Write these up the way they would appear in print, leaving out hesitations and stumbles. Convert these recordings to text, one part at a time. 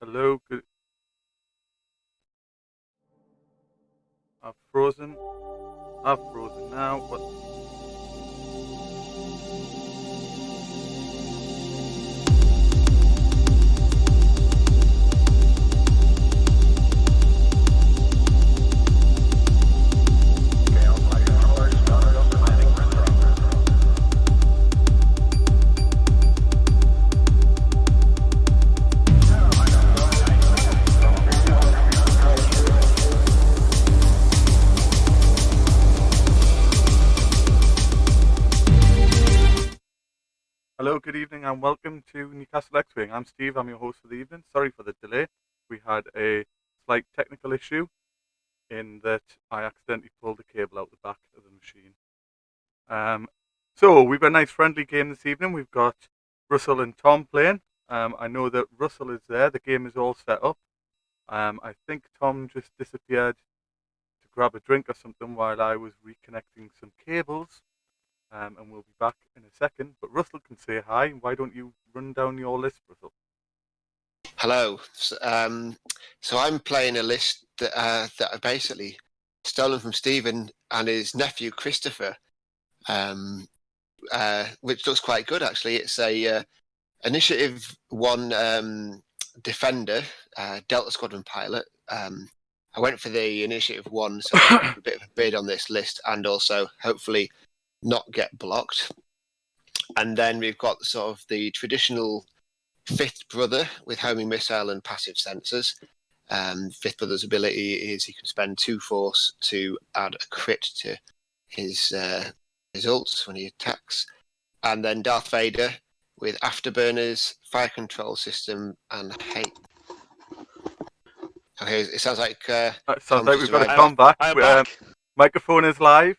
Hello, good. I've frozen. I've frozen now. What? Hello, good evening, and welcome to Newcastle X-Wing. I'm Steve. I'm your host for the evening. Sorry for the delay. We had a slight technical issue in that I accidentally pulled the cable out the back of the machine. So we've got a nice friendly game this evening. We've got Russell and Tom playing. I know that Russell is there. The game is all set up. I think Tom just disappeared to grab a drink or something while I was reconnecting some cables. And we'll be back in a second. But Russell can say hi. Why don't you run down your list, Russell? Hello. So I'm playing a list that I basically stolen from Stephen and his nephew Christopher, which looks quite good actually. It's a Initiative 1 Defender, Delta Squadron pilot. I went for the Initiative 1, so I have a bit of a bid on this list and also hopefully not get blocked. And then we've got sort of the traditional Fifth Brother with homing missile and passive sensors. Fifth Brother's ability is he can spend 2 force to add a crit to his results when he attacks. And then Darth Vader with afterburners, fire control system, and hate. Okay, it sounds like it sounds like we've got a arrived. comeback. I'm back. Microphone is live.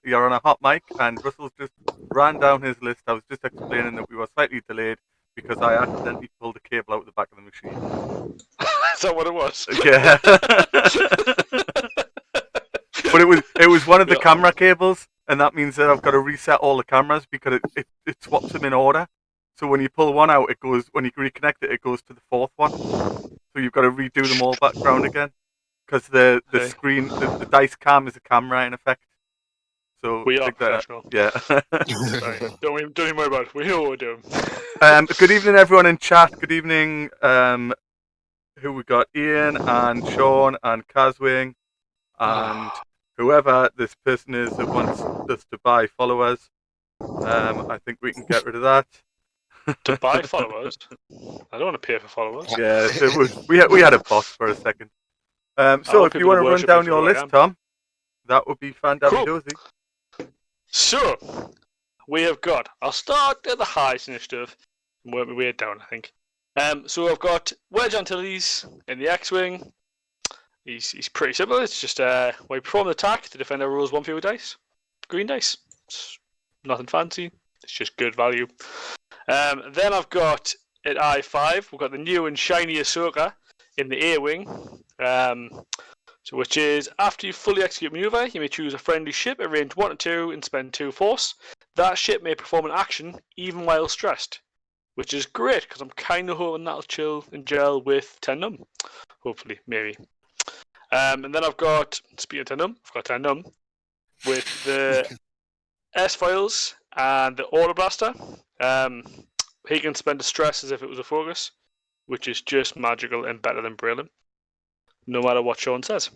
You're on a hot mic, and Russell's just ran down his list. I was just explaining that we were slightly delayed because I accidentally pulled the cable out the back of the machine. Is that what it was? Yeah. But it was one of the camera cables, and that means that I've got to reset all the cameras because it swaps them in order. So when you pull one out, it goes, when you reconnect it, it goes to the fourth one. So you've got to redo them all background again. Because the Okay. screen, the dice cam is a camera in effect. So We are take that. professional. Yeah. Sorry. Don't even worry about it. We know what we're doing. Good evening, everyone in chat. Good evening. Who we got? Ian and Sean and Kazwing and whoever this person is that wants us to buy followers. I think we can get rid of that. To buy followers? I don't want to pay for followers. Yeah, we had a bot for a second. So if you want to run down your list, Tom, that would be fantastic. Cool. So we have got. I'll start at the highest initiative and work my way down. I think. So I've got Wedge Antilles in the X-wing. He's pretty simple. It's just when you perform an attack, the defender rolls 1 fewer dice, green dice. It's nothing fancy. It's just good value. Then I've got at I-5, we've got the new and shiny Ahsoka in the A-wing. So which is after you fully execute maneuver, you may choose a friendly ship at range 1 or 2 and spend 2 force. That ship may perform an action even while stressed, which is great because I'm kind of hoping that'll chill and gel with Ten Numb. Hopefully, maybe. And then I've got, speaking of Ten Numb, I've got Ten Numb with the S-Files and the Auto Blaster. He can spend a stress as if it was a focus, which is just magical and better than Braylon, no matter what Sean says.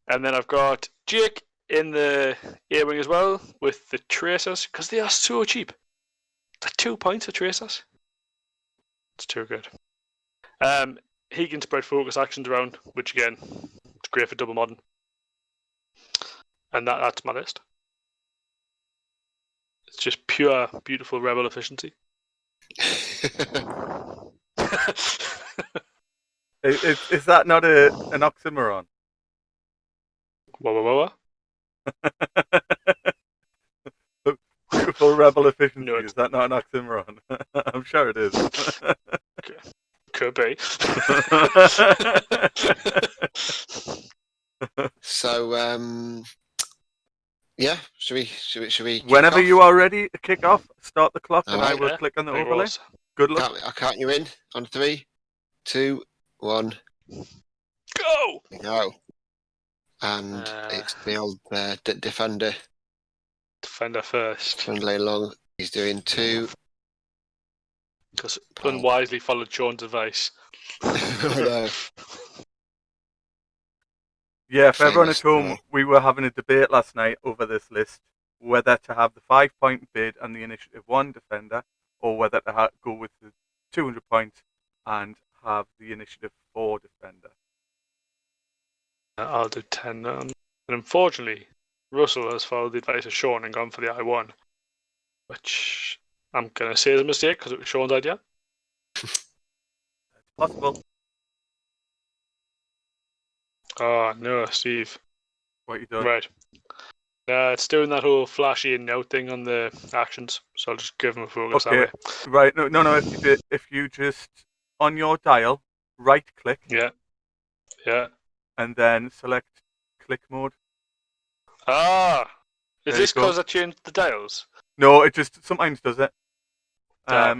And then I've got Jake in the A-wing as well with the Tracers, because they are so cheap. They're 2 points for Tracers. It's too good. He can spread focus actions around, which again, it's great for double modding. And that's my list. It's just pure, beautiful rebel efficiency. Is that not an oxymoron? Whoa. Beautiful rebel efficiency. No, is that not an oxymoron? I'm sure it is. Could be. So yeah, should we? Whenever you are ready to kick off, start the clock, and I will click on the overlay. Good luck. I'll count you in on 3, 2, 1, Go! go. And it's the old defender. Defender first. Friendly long. He's doing 2. Because Paul. unwisely followed Sean's advice. I know. Yeah, for everyone at Famous home, guy. we were having a debate last night over this list, whether to have the 5-point bid and the initiative 1 defender, or whether to go with the 200 points and have the initiative 4 defender. I'll do 10. And unfortunately, Russell has followed the advice of Sean and gone for the I1, which I'm going to say is a mistake because it was Sean's idea. It's possible. Oh, no, Steve. What you doing? Right. It's doing that whole flashy and out thing on the actions, so I'll just give him a focus that Okay. way. Right. No. If you just on your dial, right click, Yeah. and then select click mode. Ah! Is There this you go. because I changed the dials? No, it just sometimes does it.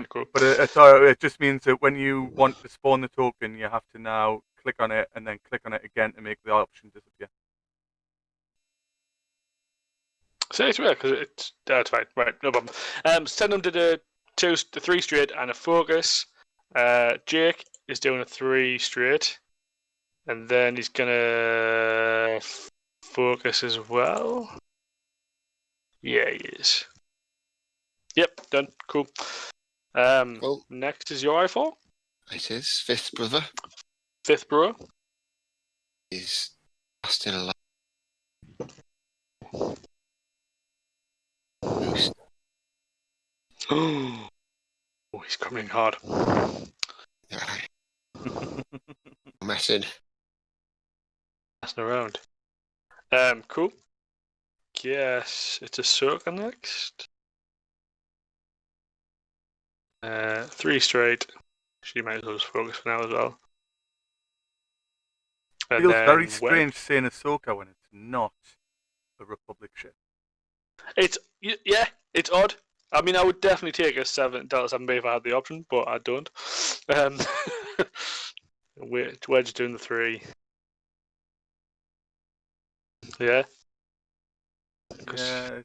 Cool. But it just means that when you want to spawn the token, you have to now click on it and then click on it again to make the option disappear. So it's weird because that's fine. Right, no problem. Stendham did a 3 straight and a focus. Jake is doing a 3 straight, and then he's gonna focus as well. Yeah, he is. Yep, done. Cool. Cool. Next is your I4. It is. 5th brother. 5th brewer. He's last in a line. Boost. Oh, he's coming hard. Aye. Messing. Messing around. Cool. Guess it's a Ahsoka next. 3 straight. She might as well just focus for now as well. And Feels then very Wedge. strange saying Ahsoka when it's not a Republic ship. It's odd. I mean, I would definitely take a Delta 7B if I had the option, but I don't. Wedge doing the 3. Yeah. Yeah,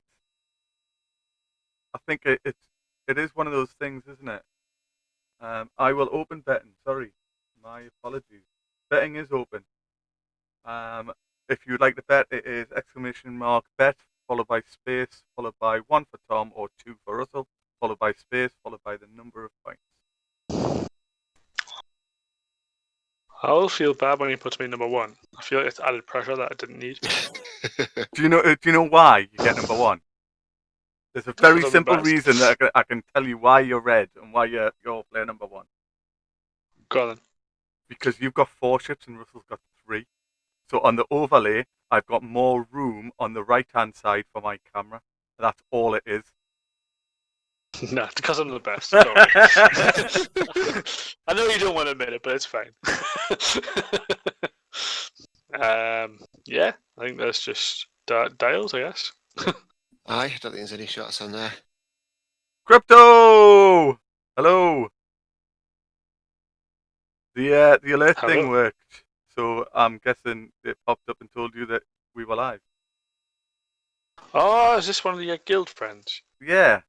I think it is one of those things, isn't it? I will open betting. Sorry, my apologies. Betting is open. If you'd like to bet, it is !bet followed by space followed by 1 for Tom or 2 for Russell followed by space followed by the number of points. I will feel bad when he puts me number 1. I feel like it's added pressure that I didn't need. Do you know why you get number 1? There's a very I'm the simple best. reason that I can tell you why you're red and why you're player number 1. Go on then. Because you've got 4 ships and Russell's got 3. So on the overlay, I've got more room on the right-hand side for my camera. That's all it is. No, because I'm the best. Sorry. I know you don't want to admit it, but it's fine. Yeah, I think that's just dials, I guess. Aye, I don't think there's any shots on there. Crypto! Hello! The alert Hello. thing worked. So I'm guessing it popped up and told you that we were live. Oh, is this one of your guild friends? Yeah.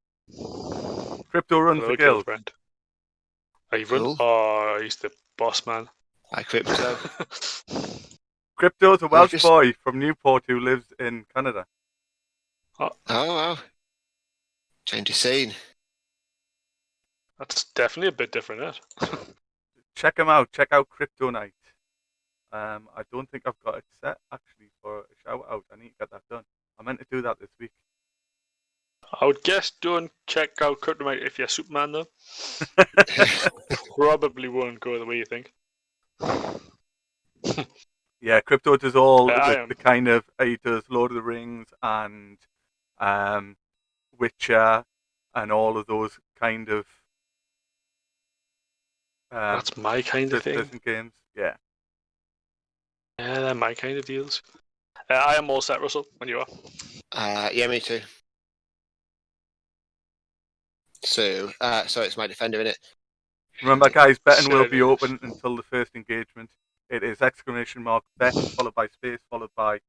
Crypto runs Hello, the guild. friend. Are you run? Cool. Oh, he's the boss man. Hi, Crypto. Crypto's a Welsh just- boy from Newport who lives in Canada. Oh, wow. Change of scene. That's definitely a bit different, isn't it? Check him out. Check out Crypto Night. I don't think I've got it set actually for a shout out. I need to get that done. I meant to do that this week. I would guess don't check out Kryptonite if you're Superman, though. Probably won't go the way you think. Yeah, Crypto does all I the kind of he does Lord of the Rings and Witcher and all of those kind of That's my kind of thing. different games. Yeah. Yeah, they're my kind of deals. I am all set, Russell, when you are. Yeah, me too. So it's my defender, innit? Remember, guys, betting will be Certainly is. open until the first engagement. It is exclamation mark bet followed by space followed by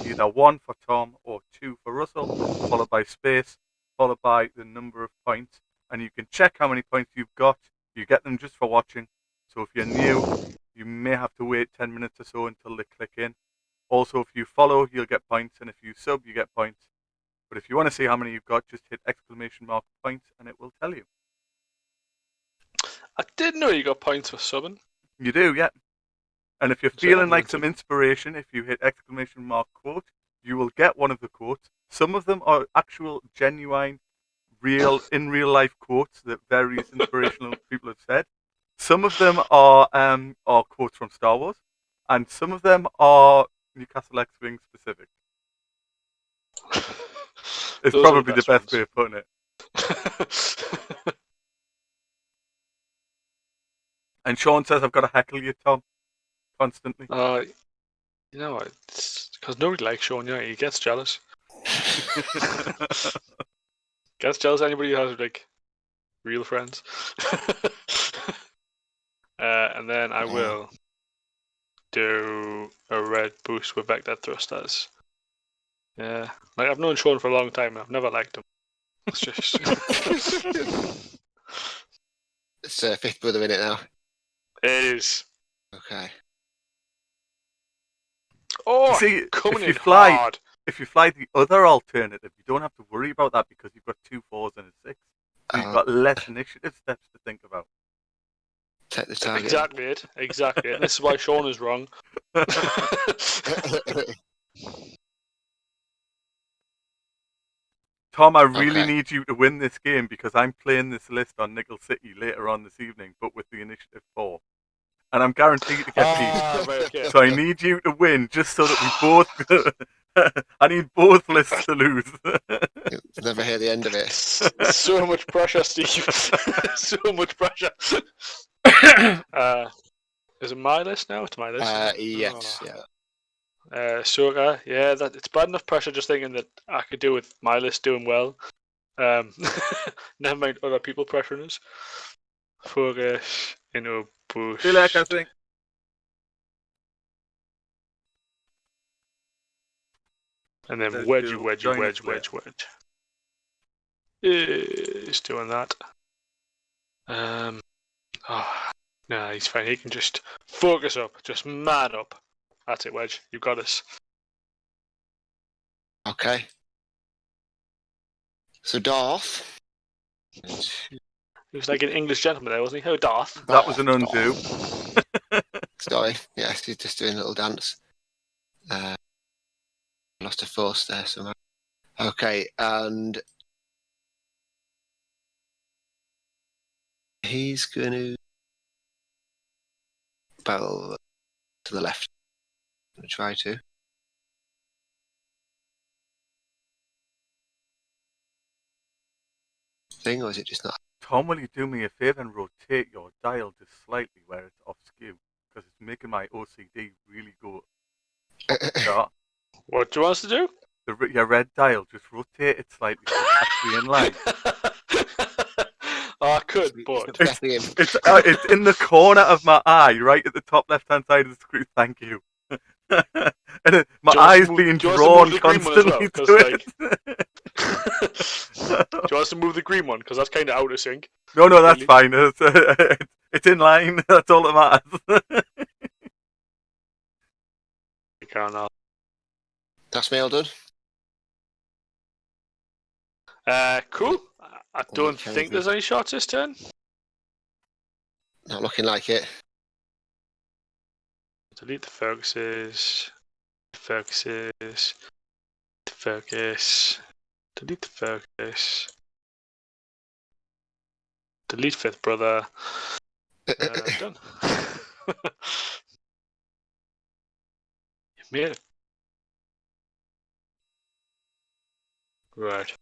either 1 for Tom or 2 for Russell, followed by space, followed by the number of points. And you can check how many points you've got. You get them just for watching. So if you're new, you may have to wait 10 minutes or so until they click in. Also, if you follow, you'll get points, and if you sub, you get points. But if you want to see how many you've got, just hit exclamation mark points, and it will tell you. I didn't know you got points for subbing. You do, yeah. And if you're So feeling I'm like going some to- inspiration, if you hit exclamation mark quote, you will get one of the quotes. Some of them are actual, genuine, in real life quotes that various inspirational people have said. Some of them are quotes from Star Wars, and some of them are Newcastle X-Wing specific. It's Those are probably the best ones. way of putting it. And Sean says I've got to heckle you, Tom, constantly. You know what? It's because nobody likes Sean. You know, he gets jealous. Gets jealous of anybody who has like real friends. And then I will do a red boost with Vector thrusters. Yeah, like I've known Sean for a long time. I've never liked him. It's just It's fifth brother in it now. it is. Okay. Oh, See, coming if you in fly, hard. if you fly the other alternative, you don't have to worry about that because you've got 2 4s and a 6. So you've got less initiative steps to think about. Take the target. Exactly it. Exactly it. This is why Sean is wrong. Tom, I really Okay. need you to win this game because I'm playing this list on Nickel City later on this evening, but with the initiative 4. And I'm guaranteed to get beat. Right, okay. So I need you to win just so that we both. I need both lists to lose. You'll never hear the end of it. So much pressure, Steve. So much pressure. Is it my list now? It's my list. Yes. Oh. Yeah. Soka, yeah, that it's bad enough pressure just thinking that I could do with my list doing well. Never mind other people pressuring us. Focus into boost. See you later, I think. And then Let's wedge. do join us later. He's doing that. Oh, no, he's fine. He can just focus up, just man up. That's it, Wedge. You got us. Okay. So Darth. He was like an English gentleman there, wasn't he? Oh, Darth. That was an undo. Sorry. Yes, he's just doing a little dance. Lost a force there somehow. Okay, and he's going to barrel to the left. I'm going to try to. Thing, or is it just not? Tom, will you do me a favour and rotate your dial just slightly where it's off skew? Because it's making my OCD really go dark. What do you want us to do? Your red dial, just rotate it slightly so it's actually in line. I could, but Pressing him. It's in the corner of my eye, right at the top left-hand side of the screen. Thank you. And then my Do you want us eye's to move- being do you want us to drawn move the green one as well? constantly 'Cause, to like- it. do you want us to move the green one? Because that's kind of out of sync. No, that's Really? fine. It's in line. That's all that matters. You can't now. That's me all done. Cool. I don't Okay, think good. there's any shots this turn. Not looking like it. Delete the focuses. Focuses. Focus. Delete the focus. Delete fifth brother. Done. You made it. Right.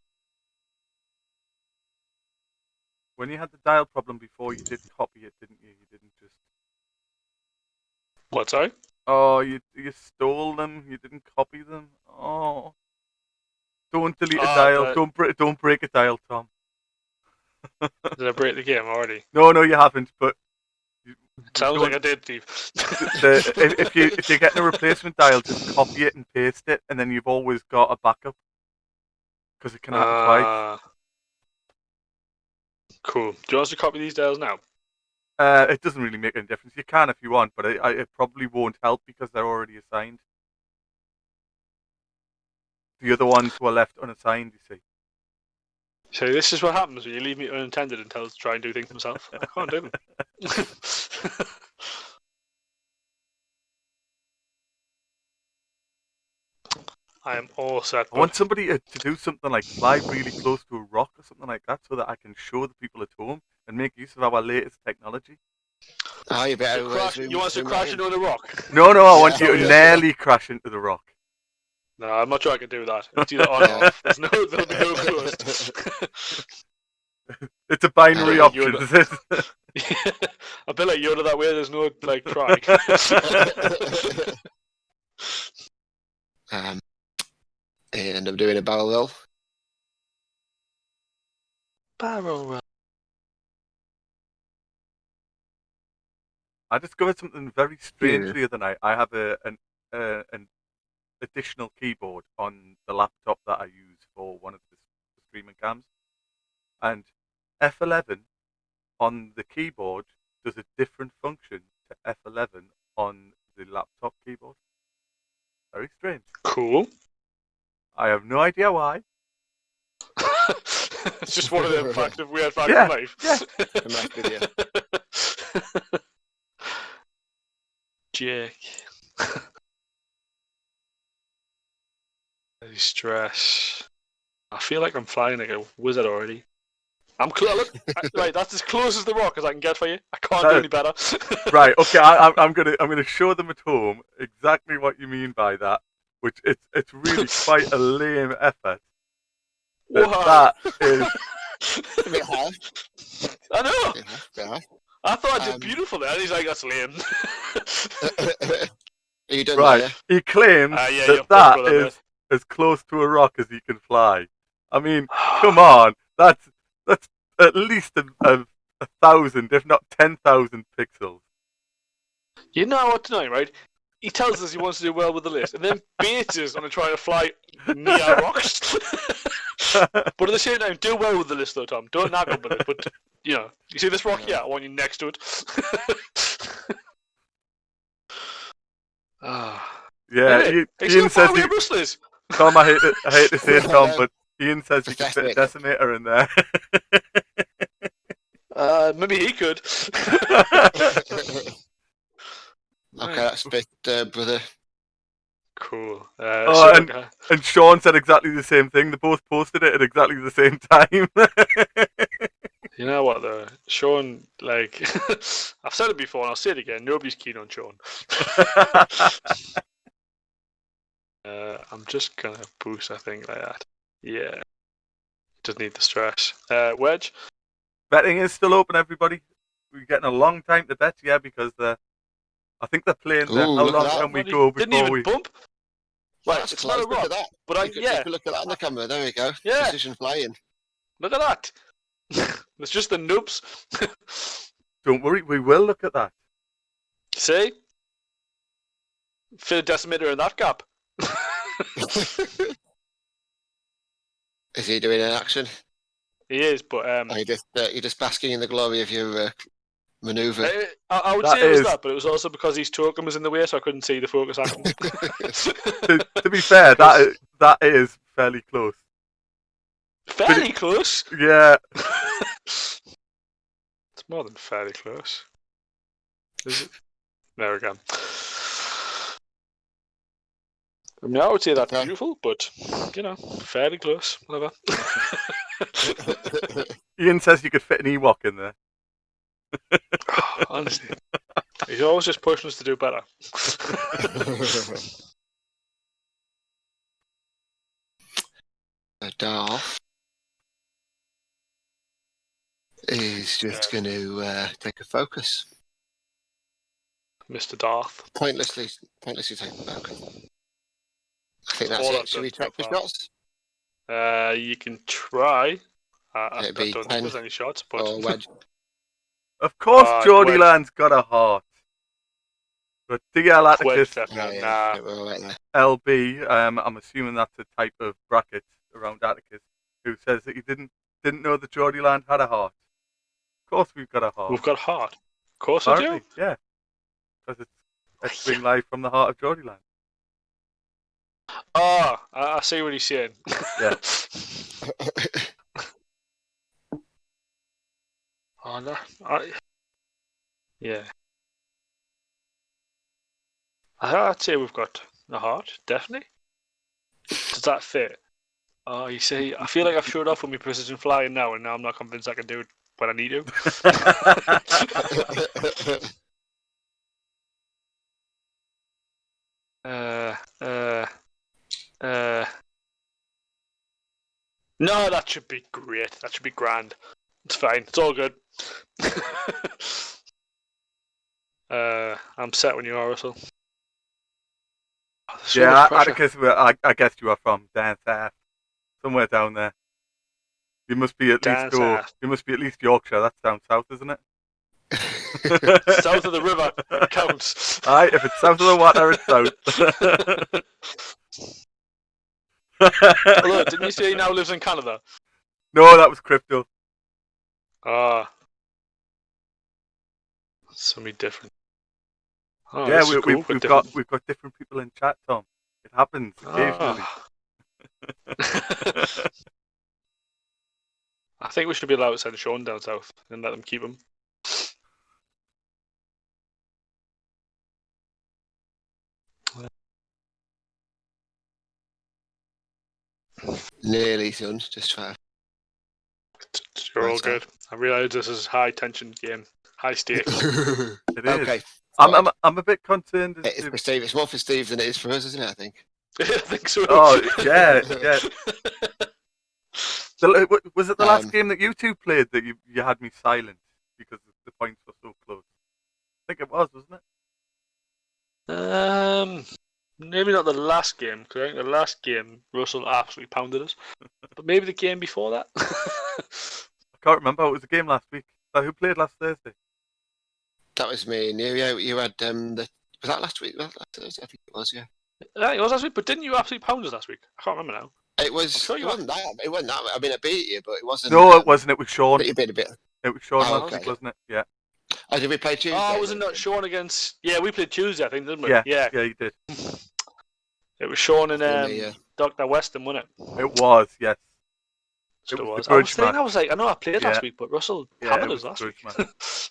When you had the dial problem before, you did copy it, didn't you? You didn't just. What, sorry? Oh, you stole them. You didn't copy them. Oh. Don't delete a dial. but- Don't break a dial, Tom. Did I break the game already? No, you haven't. But It sounds like I did, Steve. if you're getting a replacement dial, just copy it and paste it, and then you've always got a backup because it can happen twice. Cool. Do you want us to copy these dials now? It doesn't really make any difference. You can if you want, but it probably won't help because they're already assigned. The other ones were left unassigned, you see. So this is what happens when you leave me unattended and tell us to try and do things myself. I can't do them. I am all set. I want somebody to do something like fly really close to a rock or something like that so that I can show the people at home and make use of our latest technology. Oh, you better. You want us to crash into the rock? No, I want you to nearly crash into the rock. No, I'm not sure I can do that. It's either on or off. There'll be no close. It's a binary option, is it? I feel like Yoda that way. There's no like try. And I'm doing a barrel roll. Barrel roll. I discovered something very strange the other night. I have an additional keyboard on the laptop that I use for one of the streaming cams, and F11 on the keyboard does a different function to F11 on the laptop keyboard. Very strange. Cool. I have no idea why. It's just one of them weird facts Yeah, of life. yeah. Jake. Stress. I feel like I'm flying like a wizard already. I'm look, right, that's as close as the rock as I can get for you. I can't do any better. Right, okay, I'm gonna show them at home exactly what you mean by that, which it's really quite a lame effort. That is A bit high. I know. Bit high. I thought I did beautiful there. And he's like, that's lame. Are you done right. there? He claims that is as close to a rock as he can fly. I mean, come on, that's at least a 1,000, if not 10,000 pixels. You know what tonight, right? He tells us he wants to do well with the list, and then baits us on trying to fly near rocks. But at the same time, do well with the list, though, Tom. Don't nag up with it. But you know, you see this rock? Yeah, I want you next to it. Yeah, Ian says Tom, I hate to say it, Tom, but Ian says you can fit a decimator in there. Maybe he could. Okay, that's a bit, brother. Cool. And Sean said exactly the same thing. They both posted it at exactly the same time. You know what, though? Sean, like, I've said it before and I'll say it again. Nobody's keen on Sean. I'm just going to boost, I think, like that. Yeah. Doesn't need the stress. Wedge? Betting is still open, everybody. We're getting a long time to bet, yeah, because I think they're playing how long can we go before didn't even bump? Well, it's not a rock. Look at that. But you can look at that on the camera. There we go. Yeah. Precision flying. Look at that. It's just the noobs. Don't worry, we will look at that. See? Fit a decimator in that gap. Is he doing an action? He is, but you're just basking in the glory of your maneuver. I would say it was that, but it was also because his token was in the way, so I couldn't see the focus action. to be fair, that is fairly close. Fairly close? Yeah. It's more than fairly close. Is it? There we go. I mean, I would say that's beautiful, but, you know, fairly close. Whatever. Ian says you could fit an Ewok in there. Honestly. He's always just pushing us to do better. Darth is just going to take a focus. Mr. Darth. Pointlessly take a focus. I think that's it. Should we check for shots? You can try. I It'd don't be think 10 there's any shots, but or wedge. Of course, Geordie Wedge. Land's got a heart. But DL Wedge Atticus definitely. Yeah, Nah. yeah, we're right there. LB, I'm assuming that's a type of bracket around Atticus, who says that he didn't know that Geordie Land had a heart. Of course, we've got a heart. We've got heart. Of course I Apparently, do. yeah, because it's X-Wing live from the heart of Geordie Land. Oh, I see what he's saying. Yeah. Oh, no. Yeah. I'd say we've got a heart, definitely. Does that fit? Oh, you see, I feel like I've showed off with my precision flying now, and now I'm not convinced I can do it when I need to. No, that should be great. That should be grand. It's fine. It's all good. I'm set when you are, Russell. Oh, there's so Yeah, much pressure. Atticus, I guess you are from down south, somewhere down there. You must be at Down least south. you must be at least Yorkshire. That's down south, isn't it? South of the river counts. Aye, if it's south of the water, it's south. Although, didn't you say he now lives in Canada? No, that was crypto. Ah. Something different. Oh, Yeah, this is cool, but different. we've got different people in chat, Tom. It happens occasionally. Ah. I think we should be allowed to send Sean down south and let them keep him. Nearly, son. Just try. You're all Right, good. I realise this is high tension game, high stakes. It is. Okay. I'm a bit concerned. As It's to... for Steve. It's more for Steve than it is for us, isn't it? I think. I think so. Oh yeah, yeah. Was it the last Um, game that you two played that you had me silent because the points were so close? I think it was, wasn't it? Maybe not the last game, because I think the last game Russell absolutely pounded us. But maybe the game before that. I can't remember. It was a game last week. Who played last Thursday? That was me and you. Yeah, you had was that last week? Last Thursday, I think it was. Yeah. It was last week, but didn't you absolutely pound us last week? I can't remember now. It was. I'm sure you it wasn't that. It wasn't that. I mean, I beat you, but it wasn't. No, it wasn't. It was Sean. You beat a bit. It was Sean Oh, last okay. week, wasn't it? Yeah. Oh, did we play Tuesday? Oh, was it not Sean against? Yeah, we played Tuesday, I think, didn't we? Yeah. Yeah. Yeah, you did. It was Sean and Yeah. Dr. Weston, wasn't it? It was, yes. It was was. the I was grudge thinking, match. I was like, I know I played last Yeah. week, but Russell Yeah, hammered it us was last the week. grudge match.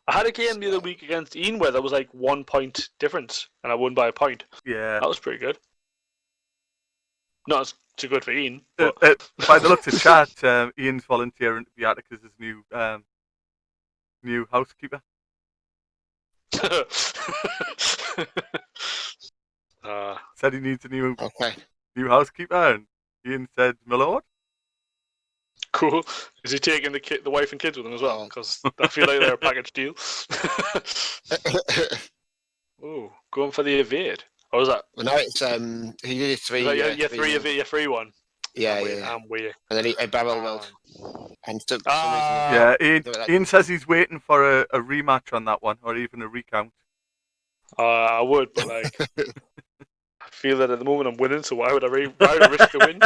I had a game the other week against Ian where there was like 1 point difference, and I won by a point. Yeah. That was pretty good. Not as too good for Ian, but By the looks of chat, Ian's volunteering to be Atticus' new housekeeper. Said he needs a new Okay. housekeeper, and Ian said, "My lord." Cool. Is he taking the wife and kids with him as well? Because I feel like they're a package deal. Oh, going for the evade. Or was that? Well, no, it's he did a three. Is that your free one. Yeah, I'm yeah. I'm weird. And then he barrel rolled and took. Yeah, Ian says he's waiting for a rematch on that one, or even a recount. I would, but like, I feel that at the moment I'm winning, so why would I risk the win?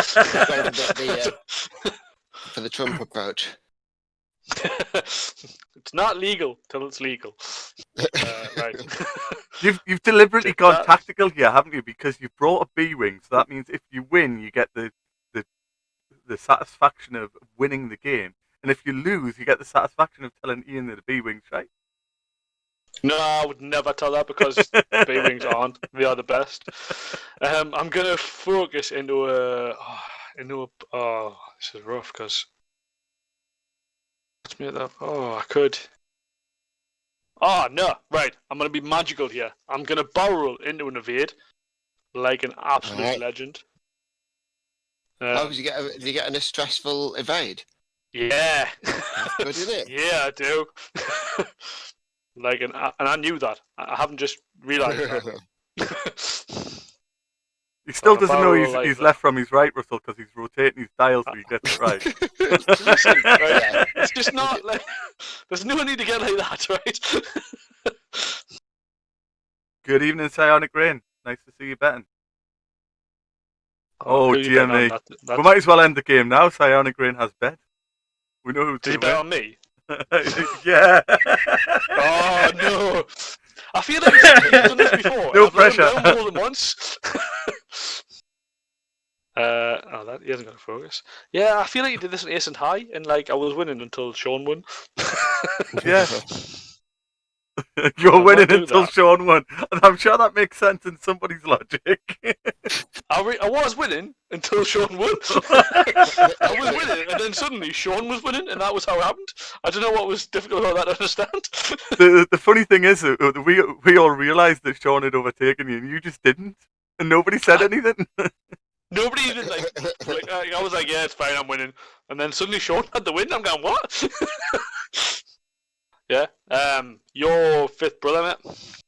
For the Trump approach. It's not legal till it's legal. Right. You've deliberately Take gone that. tactical here, haven't you? Because you've brought a B-wing, so that means if you win, you get the satisfaction of winning the game, and if you lose, you get the satisfaction of telling Ian that the B-wing's right. No, I would never tell that because B-wings aren't. They are the best. I'm gonna focus into a. Oh, this is rough because. Let's make that. Oh, I could. Oh no! Right, I'm gonna be magical here. I'm gonna barrel into an evade, like an absolute Alright. legend. Did you get a stressful evade? Yeah. Good, isn't it? Yeah, I do. And I knew that. I haven't just realised that. He still On a doesn't know barrel like he's that. left from his right, Russell, because he's rotating his dial so he gets it right. Listen, right? It's just not like there's no need to get like that, right? Good evening, Psionic Rain. Nice to see you betting. Oh, who you dear betting me. on? We might as well end the game now. Psionic Rain has bet. We know who's Did he going bet to on me? win. Yeah. Oh no! I feel like he's done this before. No and I've let him pressure. down more than once. That he hasn't got a focus. Yeah, I feel like he did this on Ace and High, and like I was winning until Sean won. Yeah. You're I'm winning not doing until that. Sean won. And I'm sure that makes sense in somebody's logic. I was winning until Sean won. I was winning, and then suddenly Sean was winning, and that was how it happened. I don't know what was difficult about that to understand. The funny thing is, we all realised that Sean had overtaken you, and you just didn't. And nobody said anything. Nobody even I was like, yeah, it's fine, I'm winning, and then suddenly Sean had the win. I'm going, what? Yeah. Your fifth brother, mate.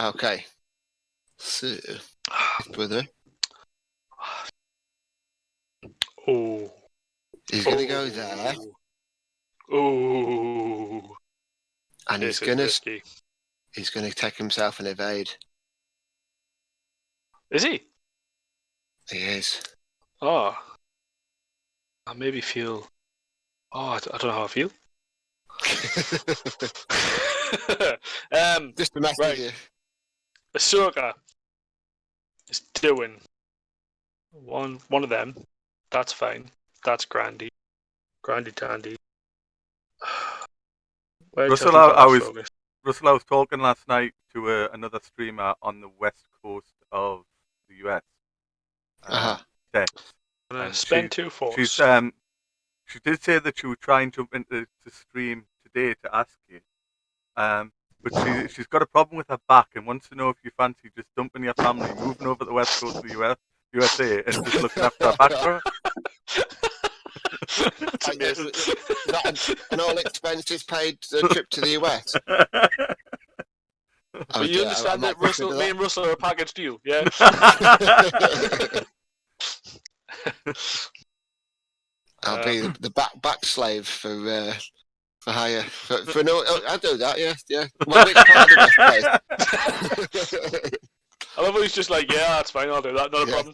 Okay. So, his brother, Oh. he's going to go there, Oh. and This is risky. he's going to take himself an evade. Is he? He is. Oh. I maybe feel. Oh, I don't know how I feel. Just to mess Right. with you. Ahsoka is doing one of them. That's fine. That's Grandy. Grandy Dandy. Russell, I was talking last night to another streamer on the west coast of the US. Tex. gonna and spend 2 force. She did say that she would try and jump into the stream today to ask you. But she's got a problem with her back and wants to know if you fancy just dumping your family, moving over the west coast of the USA, and just looking after her back for her. That's amazing. Is that an all expenses paid trip to the US? But you understand that me and Russell are a package deal, yeah? I'll be the back slave for hire. For no, I'll do that. Yeah. Well, which part of the place? I love how he's just like, yeah, that's fine, I'll do that, not a problem.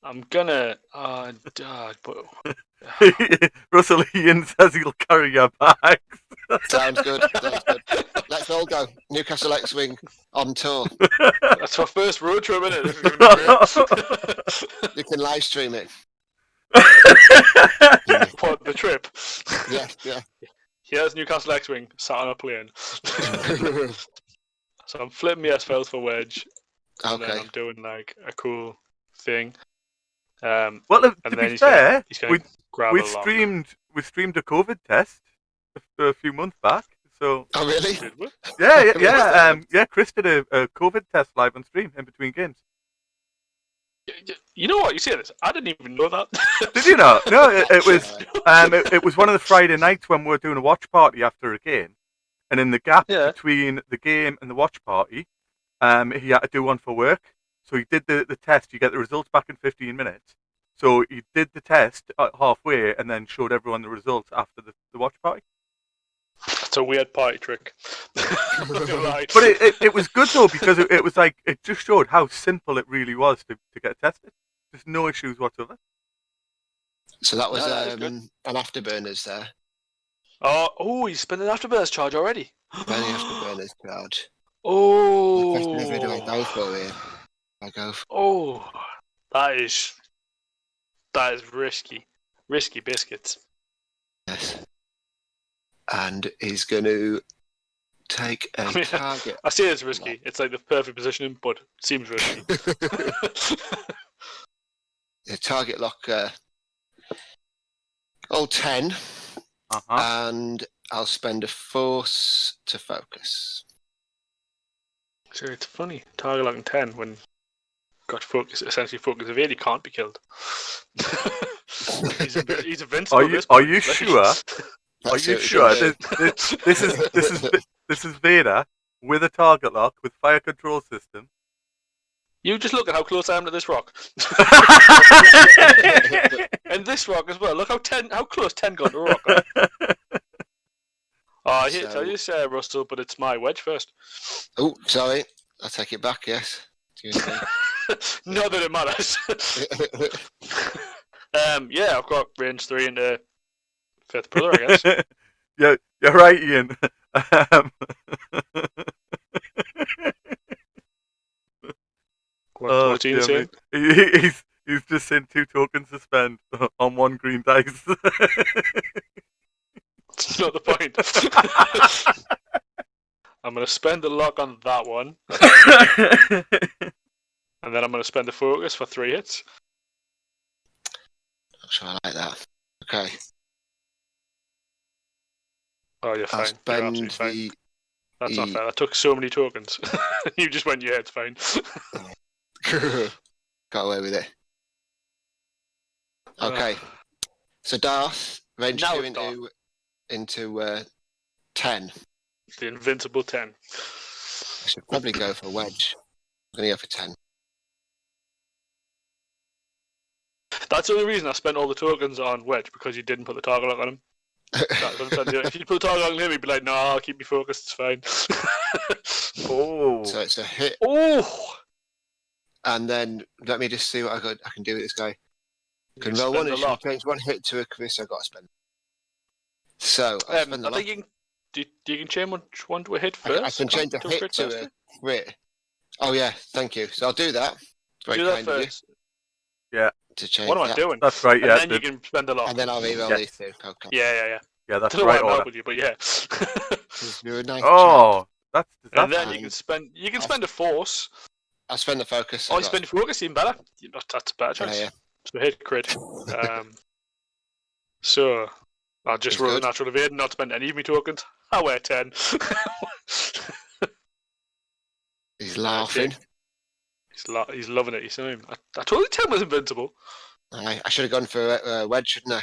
I'm gonna, but Russell Ian says he'll carry your bags. Sounds good. Let's all go. Newcastle X-Wing on tour. That's our first road trip, isn't it? You can live stream it. What, the trip? Yeah. Here's Newcastle X-Wing, sat on a plane. So I'm flipping my S-Files for Wedge. And then I'm doing like a cool thing. Well, and to then be fair, he's gonna grab we a lot. streamed a COVID test a few months back. So Oh really? Did we? yeah. Chris did a COVID test live on stream in between games. You know what? You say this. I didn't even know that. Did you not? No, it was one of the Friday nights when we were doing a watch party after a game, and in the gap between the game and the watch party, he had to do one for work. So he did the test. You get the results back in 15 minutes. So he did the test halfway and then showed everyone the results after the watch party. It's a weird party trick. Right. But it was good though, because it was like, it just showed how simple it really was to get tested. Just no issues whatsoever. So that was good. an afterburners there. Oh, he's spent an afterburners charge already. Very afterburners charge. Oh. The question is, where do I go for here? I go for... Oh, that is risky. Risky biscuits. Yes. And he's going to take a target. I say it's risky. It's like the perfect positioning, but it seems risky. The target lock, all 10, and I'll spend a force to focus. So it's funny, target locking 10 when got focus, essentially focus of 8, he can't be killed. he's invincible. Are you sure? Are you sure? This is Vader with a target lock, with fire control system. You just look at how close I am to this rock. And this rock as well. Look how close 10 got to a rock. Oh, I hate to tell you, Russell, but it's my wedge first. Oh, sorry. I'll take it back, yes. Not that it matters. Yeah, I've got range 3 into fifth brother, I guess. Yeah, you're right, Ian. What's Ian saying? He's just saying 2 tokens to spend on 1 green dice. That's not the point. I'm going to spend the lock on that one. And then I'm going to spend the focus for 3 hits. Not sure I like that. Okay. Oh, you're fine. You're absolutely fine. That's not fair. That took so many tokens. You just went, yeah, it's fine. Got away with it. Okay. So Darth, range 2 into 10. The invincible 10. I should probably go for wedge. I'm going to go for 10. That's the only reason I spent all the tokens on wedge, because you didn't put the target lock on him. If you put the target lock on him, he'd be like, no, I'll keep me focused, it's fine. Oh. So it's a hit. Oh! And then let me just see what I can do with this guy. Can roll one, change 1 hit to a Chris, I've got to spend. So I spend the I think you can change one to a hit first. I can change a hit to a crit. Oh yeah, thank you. So I'll do that. Very do that kind first. Of you. Yeah. To change what am I doing? That's right, yeah. And then you can spend a lot. And then I'll reroll these 2. Okay. Yeah. Yeah, that's the right order. order. You, but yeah. You're a nice Oh, that's and then you can spend a force. I'll spend the focus. Oh, you spend focus, even better. That's a better choice. Yeah. So hit crit. So I'll just roll a natural evade and not spend any of my tokens. I wear 10. He's laughing. He's loving it. You see him? I told you 10 was invincible. I should have gone for wedge, shouldn't I?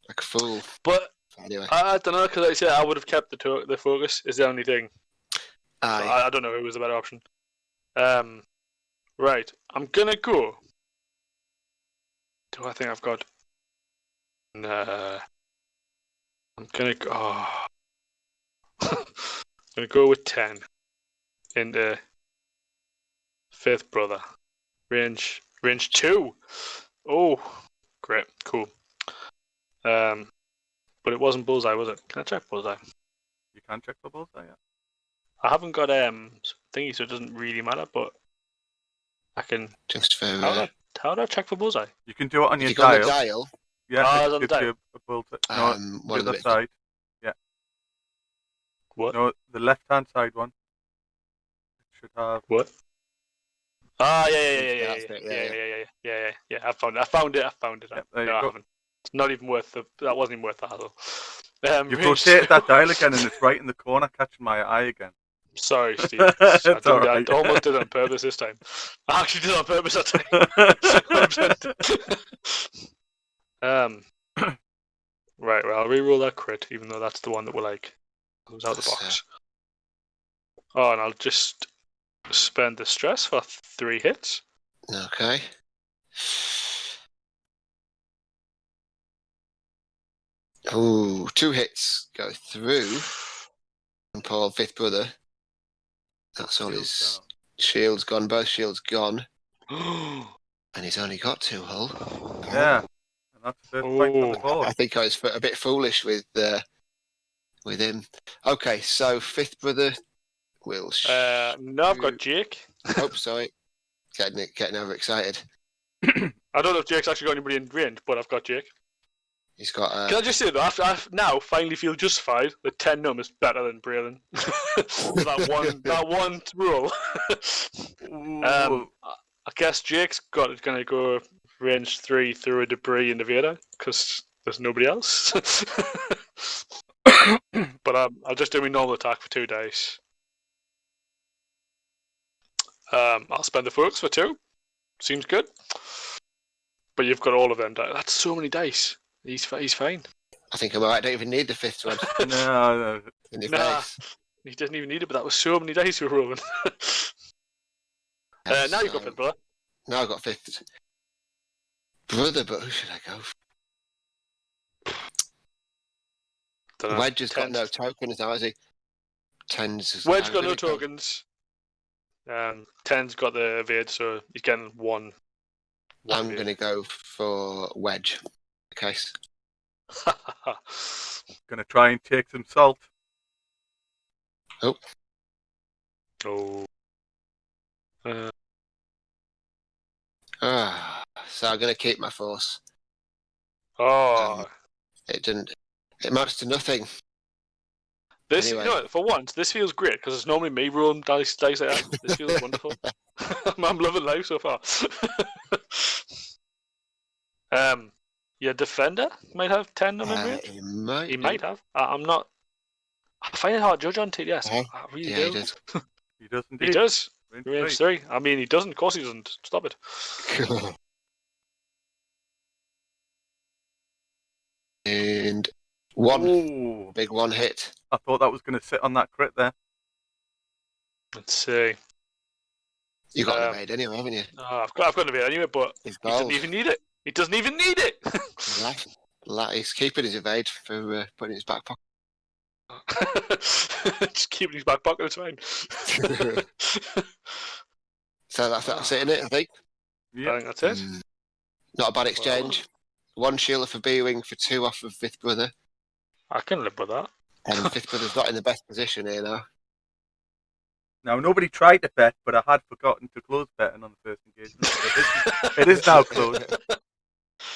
Like a fool. But anyway, I don't know, because like I said, I would have kept the focus. Is the only thing. Aye. So I don't know who was the better option. Right. I'm gonna go. Do I think I've got? Nah. I'm gonna go. Oh. I'm gonna go with 10 into fifth brother. Range 2. Oh, great, cool. But it wasn't bullseye, was it? Can I check bullseye? You can check for bullseye, yeah. I haven't got thingy, so it doesn't really matter. But I can. Just for how do I check for bullseye? You can do it on your you go on dial. the dial. Yeah, it's on the dial. You a bullseye. No, one the other side. Yeah. What? No, the left-hand side one. It should have. What? Ah, yeah. I found it. Yep, there you I go. haven't. It's not even worth that wasn't even worth the hassle. You've rotated that dial again, and it's right in the corner, catching my eye again. Sorry, Steve. It's all right. I almost did it on purpose this time. I actually did it on purpose that time. Right, well, I'll re-roll that crit, even though that's the one that comes out of the box. Oh, and I'll just spend the stress for 3 hits. Okay. Oh, 2 hits go through. And Paul, fifth brother. That's all his shields gone. Both shields gone. And he's only got 2 hull. Yeah. And that's the point on the board. I think I was a bit foolish with him. Okay, so fifth brother will. No, I've got Jake. Oh, sorry. Getting overexcited. I don't know if Jake's actually got anybody in range, but I've got Jake. He's got. Can I just say that I now finally feel justified that 10 num is better than Braylon. that one rule. I guess Jake's gonna go range 3 through a debris in the Vader because there's nobody else. But I'll just do my normal attack for 2 dice. I'll spend the focus for 2. Seems good. But you've got all of them. That's so many dice. He's fine. I think I'm alright. I don't even need the 5th one. No. In your face. He didn't even need it, but that was so many dice we were rolling. Now you go for it, brother. Now I've got fifth brother, but who should I go for? Dunno. Wedge has got Tens. no tokens now, has he? Tens. Wedge how got did no it go? tokens. Ten's got the evade, so he's getting one. I'm going to go for Wedge. Okay. Gonna try and take some salt. Oh. So I'm going to keep my force. Oh. It didn't. It amounts to nothing. This, Anyway. you know, for once, this feels great because it's normally me rolling dice like that. This feels wonderful. I'm loving life so far. Your defender might have 10 on him, right? He might have. I'm not. I find it hard to judge on TDS. I really Yeah, do. he does. He does He indeed. does. Range Range 3. 3. I mean, he doesn't. Of course, he doesn't. Stop it. And one Ooh, big one hit. I thought that was going to sit on that crit there. Let's see. You got an evade anyway, haven't you? I've got an evade anyway, but He's he doesn't gold. even need it. He doesn't even need it. He's keeping his evade for putting it in his back pocket. Just keeping his back pocket. It's fine. So that's it, innit, I think. I think that's it. Not a bad exchange. One Sheila for B-Wing for 2 off of Fifth Brother. I can live with that. And Fifth Brother's not in the best position here now. Now, nobody tried to bet, but I had forgotten to close betting on the first engagement. It is now closed.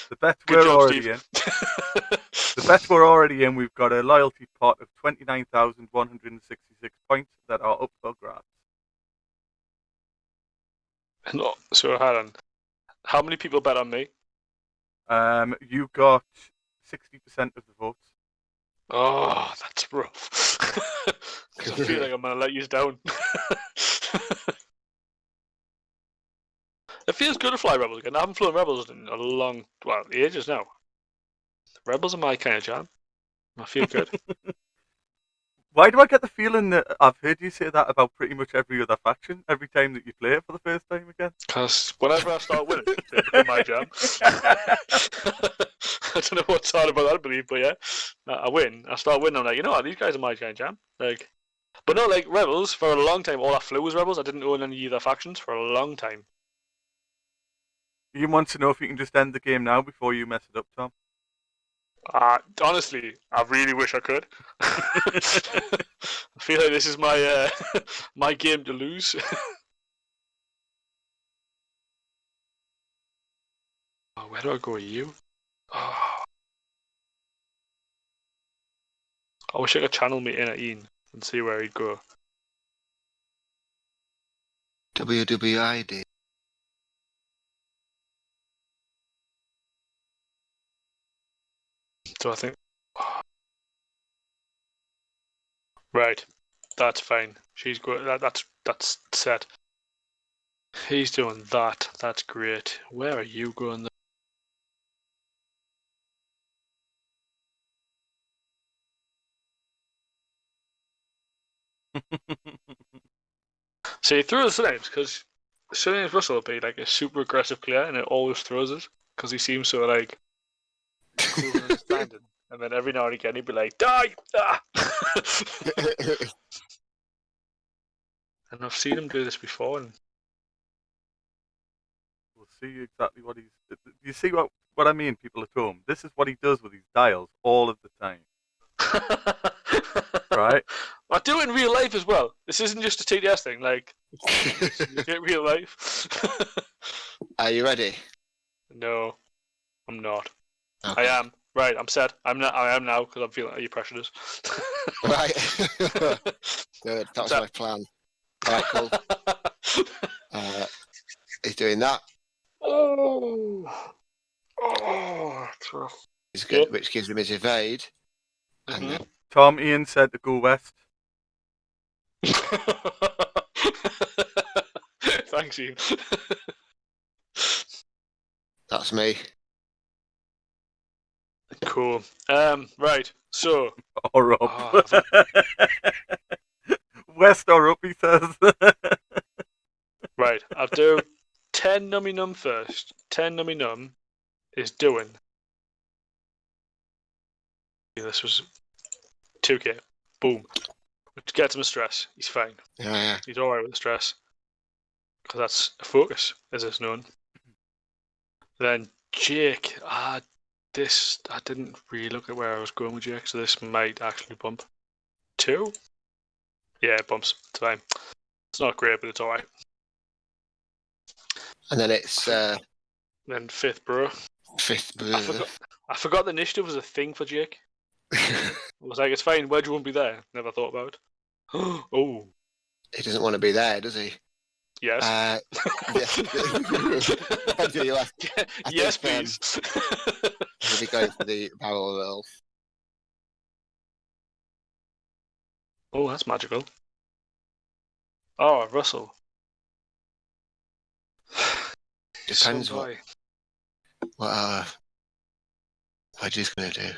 The bets Good were job, already Steve. in. The bets were already in. We've got a loyalty pot of 29,166 points that are up for grabs. No, so hold on. How many people bet on me? You got 60% of the votes. Oh, that's rough. 'Cause I feel like I'm gonna let you down. It feels good to fly Rebels again. I haven't flown Rebels in a long, ages now. Rebels are my kind of jam. I feel good. Why do I get the feeling that I've heard you say that about pretty much every other faction every time that you play it for the first time again? Because whenever I start winning, they become my jam. I don't know what's hard about that, I believe, but yeah, I win. I start winning. I'm like, you know what? These guys are my kind of jam. Like, but no, like Rebels for a long time. All I flew was Rebels. I didn't own any other factions for a long time. Ian wants to know if you can just end the game now before you mess it up, Tom. Honestly, I really wish I could. I feel like this is my my game to lose. Where do I go with you? Oh. I wish I could channel me in at Ian and see where he'd go. WWID. So I think. Right, that's fine. She's good. That's set. He's doing that. That's great. Where are you going? See, through the names because James Russell will be like a super aggressive player, and it always throws it because he seems so like cool and understanding. And then every now and again he'd be like, "Die!" Ah! And I've seen him do this before. And We'll see exactly what he's. You see what I mean, people at home? This is what he does with his dials all of the time. Right? I do it in real life as well. This isn't just a TDS thing. Like, in real life. Are you ready? No, I'm not. Okay. I am. Right, I'm set. I am now because I'm feeling how you pressured us. Right. Good. That was my plan. Alright, cool. He's doing that. Oh, it's rough. He's good, which gives him his evade. Mm-hmm. And then Tom, Ian said to go west. Thanks, Ian. that's me. Cool. Right. So. Or Rob. Oh, West or up, he says. Right, I'll do 10 nummy num first. 10 nummy num is doing. Yeah, this was 2k. Boom. Which gets him a stress. He's fine. Yeah. He's alright with the stress. Because that's a focus, as it's known. Then Jake. I didn't really look at where I was going with Jake, so this might actually bump. 2? Yeah, it bumps. It's fine. It's not great, but it's alright. And then it's Then 5th, bro. 5th. I forgot the initiative was a thing for Jake. I was like, it's fine, Wedge won't be there. Never thought about it. Oh. He doesn't want to be there, does he? Yes. Yes, please. He'll be going for the barrel roll. Oh, that's magical. Oh, Russell. Depends So what Wedge going to do.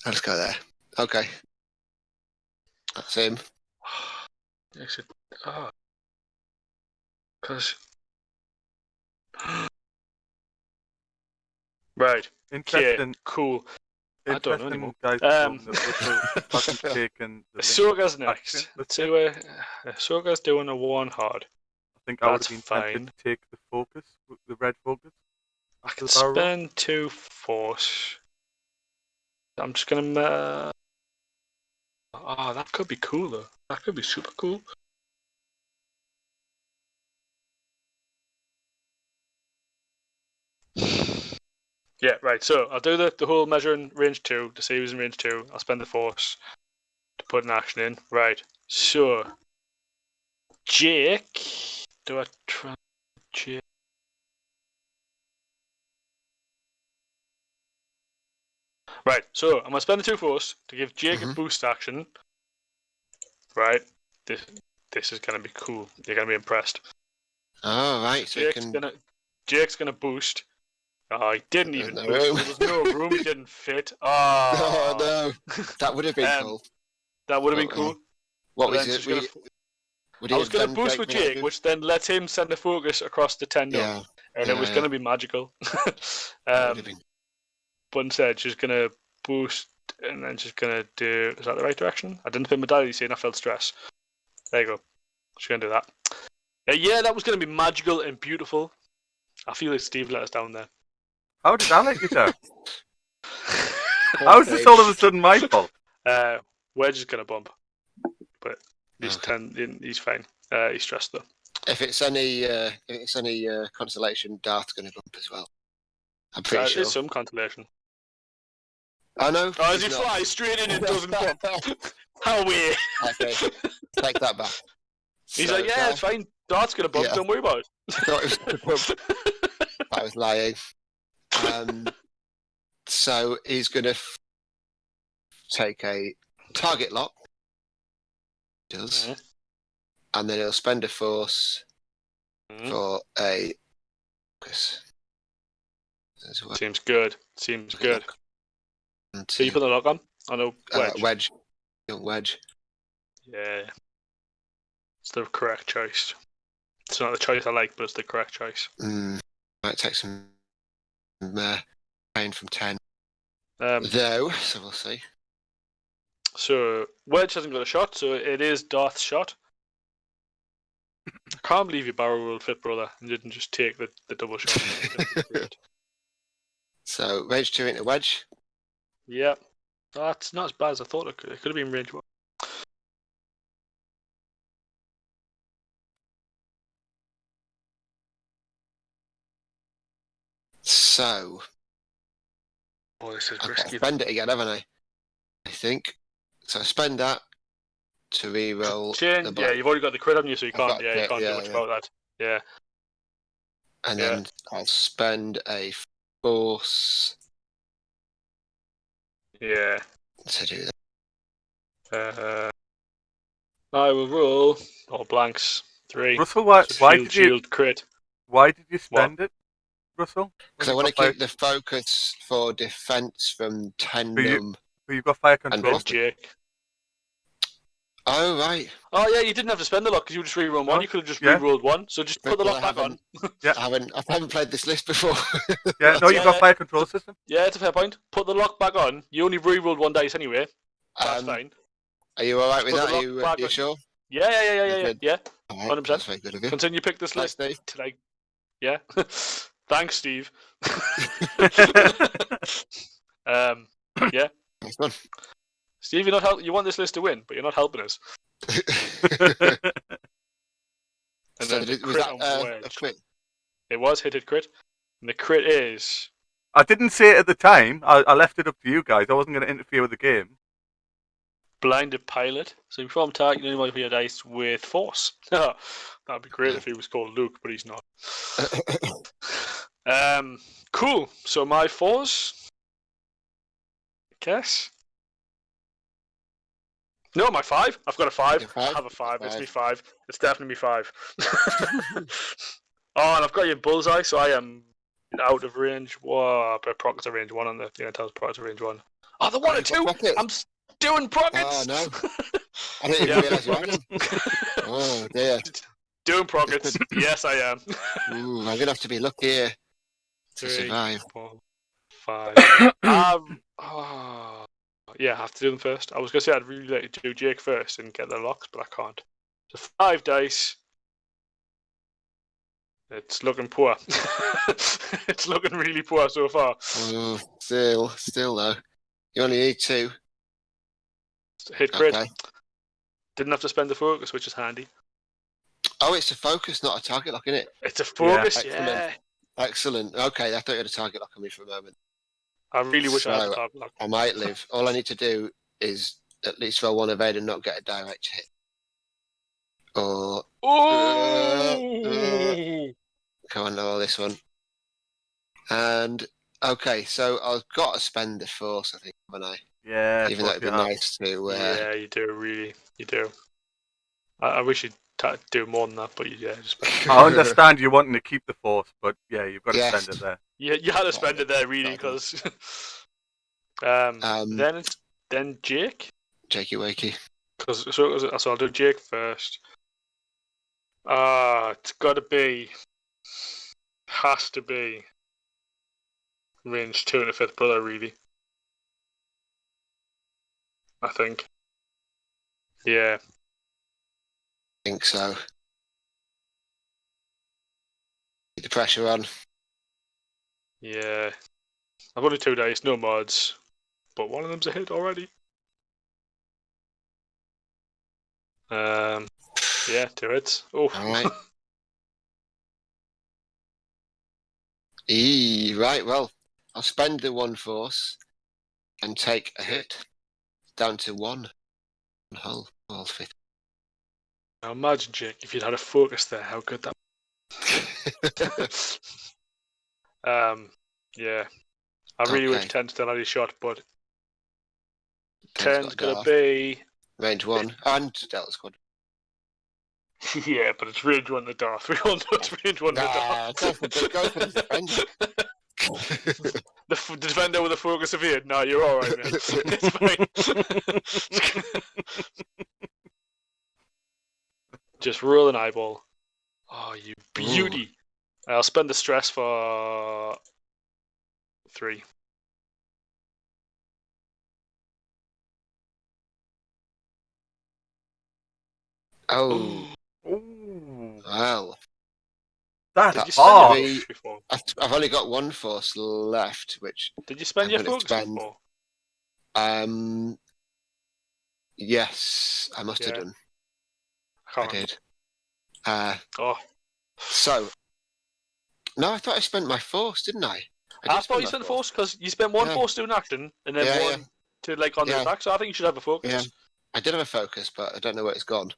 Let's go there. Okay. That's him. Exit. Oh. Because. Right. Okay. Interesting. Cool. I don't know Interesting, anymore. guys. That Russell hasn't taken the link Ahsoka's action, next. let's say. Ahsoka's doing a 1 hard. I think I would That's have been tempted fine. to take the focus, the red focus. I can the barrel roll. spend 2 force. I'm just gonna. Oh, that could be cool though. That could be super cool. Yeah, right. So I'll do the whole measure in range 2 to see who's in range 2. I'll spend the force to put an action in. Right. So Jake, do I try Jake? Right. So I'm gonna spend the 2 force to give Jake a boost action. Right. This is gonna be cool. You're gonna be impressed. Oh, right. So Jake's gonna boost. Oh, he didn't even no boost. room. There was no room. He didn't fit. Oh, Oh, no. That would have been cool. That would have been cool. What But was then it? I was going to boost with Jake, which then let him send the focus across the 10 Yeah. and it was going to be magical. But instead, she's going to boost and then she's going to do. Is that the right direction? I didn't put my diary, see, and I felt stress. There you go. She's going to do that. Yeah, that was going to be magical and beautiful. I feel like Steve let us down there. How did I let you down? How is this all of a sudden my fault? Wedge is going to bump. But he's he's fine. He's stressed though. If it's any constellation, Darth's going to bump as well. I'm pretty sure. There's some consolation. I know. Oh, as he flies straight in and doesn't bump. How weird. Okay, take that back. He's like, yeah, it's fine. Darth's going to bump. Yeah. Don't worry about it. I thought it was gonna bump. I was lying. So he's going to take a target lock. Does. Mhm. And then he'll spend a force for a focus as well. Seems good. Seems good. So you put the lock on? On a wedge? Wedge. Wedge. Yeah. It's the correct choice. It's not the choice I like, but it's the correct choice. Might take some pain from 10. Though, so we'll see. So Wedge hasn't got a shot, so it is Darth's shot. I can't believe you barrel rolled Fit Brother and didn't just take the double shot. So range 2 into Wedge. Yeah. That's not as bad as I thought it could. It could have been range 1. So Oh, this is I've got to risky. spend it again, haven't I? I think. So I spend that to re-roll. Yeah, you've already got the crit on you, so you I've can't. got Yeah, you crit, can't do yeah, much yeah. about that. Yeah. And then I'll spend a force Yeah. to do that. I will roll all blanks. 3. Russell, why did you shield crit? Why did you spend it, Russell? Because I want to keep the focus for defense from 10 But you- num But you've got fire And control. Then Jake. Oh, right. Oh yeah, you didn't have to spend the lock because you just rerun one. No. You could have just Yeah. rerolled one. So just put the Well, lock back on. I haven't played this list before. Yeah, no, you've got Yeah. fire control system. Yeah, it's a fair point. Put the lock back on. You only rerolled one dice anyway. That's fine. Are you all right with Put that? the Are lock you, back you on. sure? Yeah. Good. Yeah. All right, 100%. that's very good of you. Continue pick this Thanks, list Steve. today. Yeah. Thanks, Steve. Yeah. Nice one. Steve, you want this list to win, but you're not helping us. And So then the was crit that on a Wedge. crit? It was hit crit. And the crit is I didn't say it at the time. I left it up to you guys. I wasn't going to interfere with the game. Blinded Pilot. So you perform target you modify your dice with force. That'd be great if he was called Luke, but he's not. Cool. So my fours. Guess. No, my 5. I've got a 5. Your 5? I have a 5. It's Five. me 5. It's definitely me 5. Oh, and I've got your bullseye, so I am out of range. Whoa, but Procket's a range 1 on the tell Procket's a range 1. Oh, the 1 and 2. Prockets. I'm doing Prockets. Oh, no. I didn't even Yeah, realise you had them. Oh, dear. Doing Prockets. Yes, I am. Ooh, I'm going to have to be lucky here to 3, survive. 4, 5. Yeah, I have to do them first. I was going to say I'd really like to do Jake first and get the locks, but I can't. So 5 dice. It's looking poor. It's looking really poor so far. Oh, still though. You only need 2. Hit crit. Okay. Didn't have to spend the focus, which is handy. Oh, it's a focus, not a target lock, isn't it? It's a focus, excellent. yeah. Excellent. Okay, I thought you had a target lock on me for a moment. I really wish I had So, a target lock. I might live. All I need to do is at least roll 1 evade and not get a direct hit. Or Ooh! come on, roll this one. And okay, so I've got to spend the force, I think, haven't I? Yeah. Even though it'd be nice to. Yeah, you do, really. You do. I wish you'd do more than that, but yeah, just. I understand you wanting to keep the force, but yeah, you've got to Yes. spend it there. You had to spend it there, really, because. Then Jake. Jakey wakey. So I'll do Jake first. It's got to be. Has to be. Range 2 and a 5th brother, really. I think. Yeah. I think so. Keep the pressure on. Yeah. I've only 2 dice, no mods. But one of them's a hit already. Yeah, 2 hits. Oh. Alright. Right, well, I'll spend the 1 force and take a hit. Down to 1 hull. Well, 50. Now imagine, Jake, if you'd had a focus there, how good that. Yeah. I really wish Okay. 10 still had his shot, but 10's 10's got gonna Darth. be. Range 1 and Delta Squad. Yeah, but it's range 1 the Darth. We all know it's range 1 the Nah, Darth. go for the defender. The defender with a focus of here. No, you're alright, man. It's fine. Just roll an eyeball. Oh, you beauty. I'll spend the stress for 3. Oh, Ooh, well. that's Did you spend hard. your Oh. focus before? I've only got 1 force left, which Did you spend I'm your gonna focus spend- before? yes, I must have Yeah. done. I I can't remember. did. Oh, So, no, I thought I spent my force, didn't I? I did thought you my spent force because you spent 1 Yeah. force doing action and then Yeah, 1 to like on the Yeah. attack. So I think you should have a focus. Yeah. I did have a focus, but I don't know where it's gone.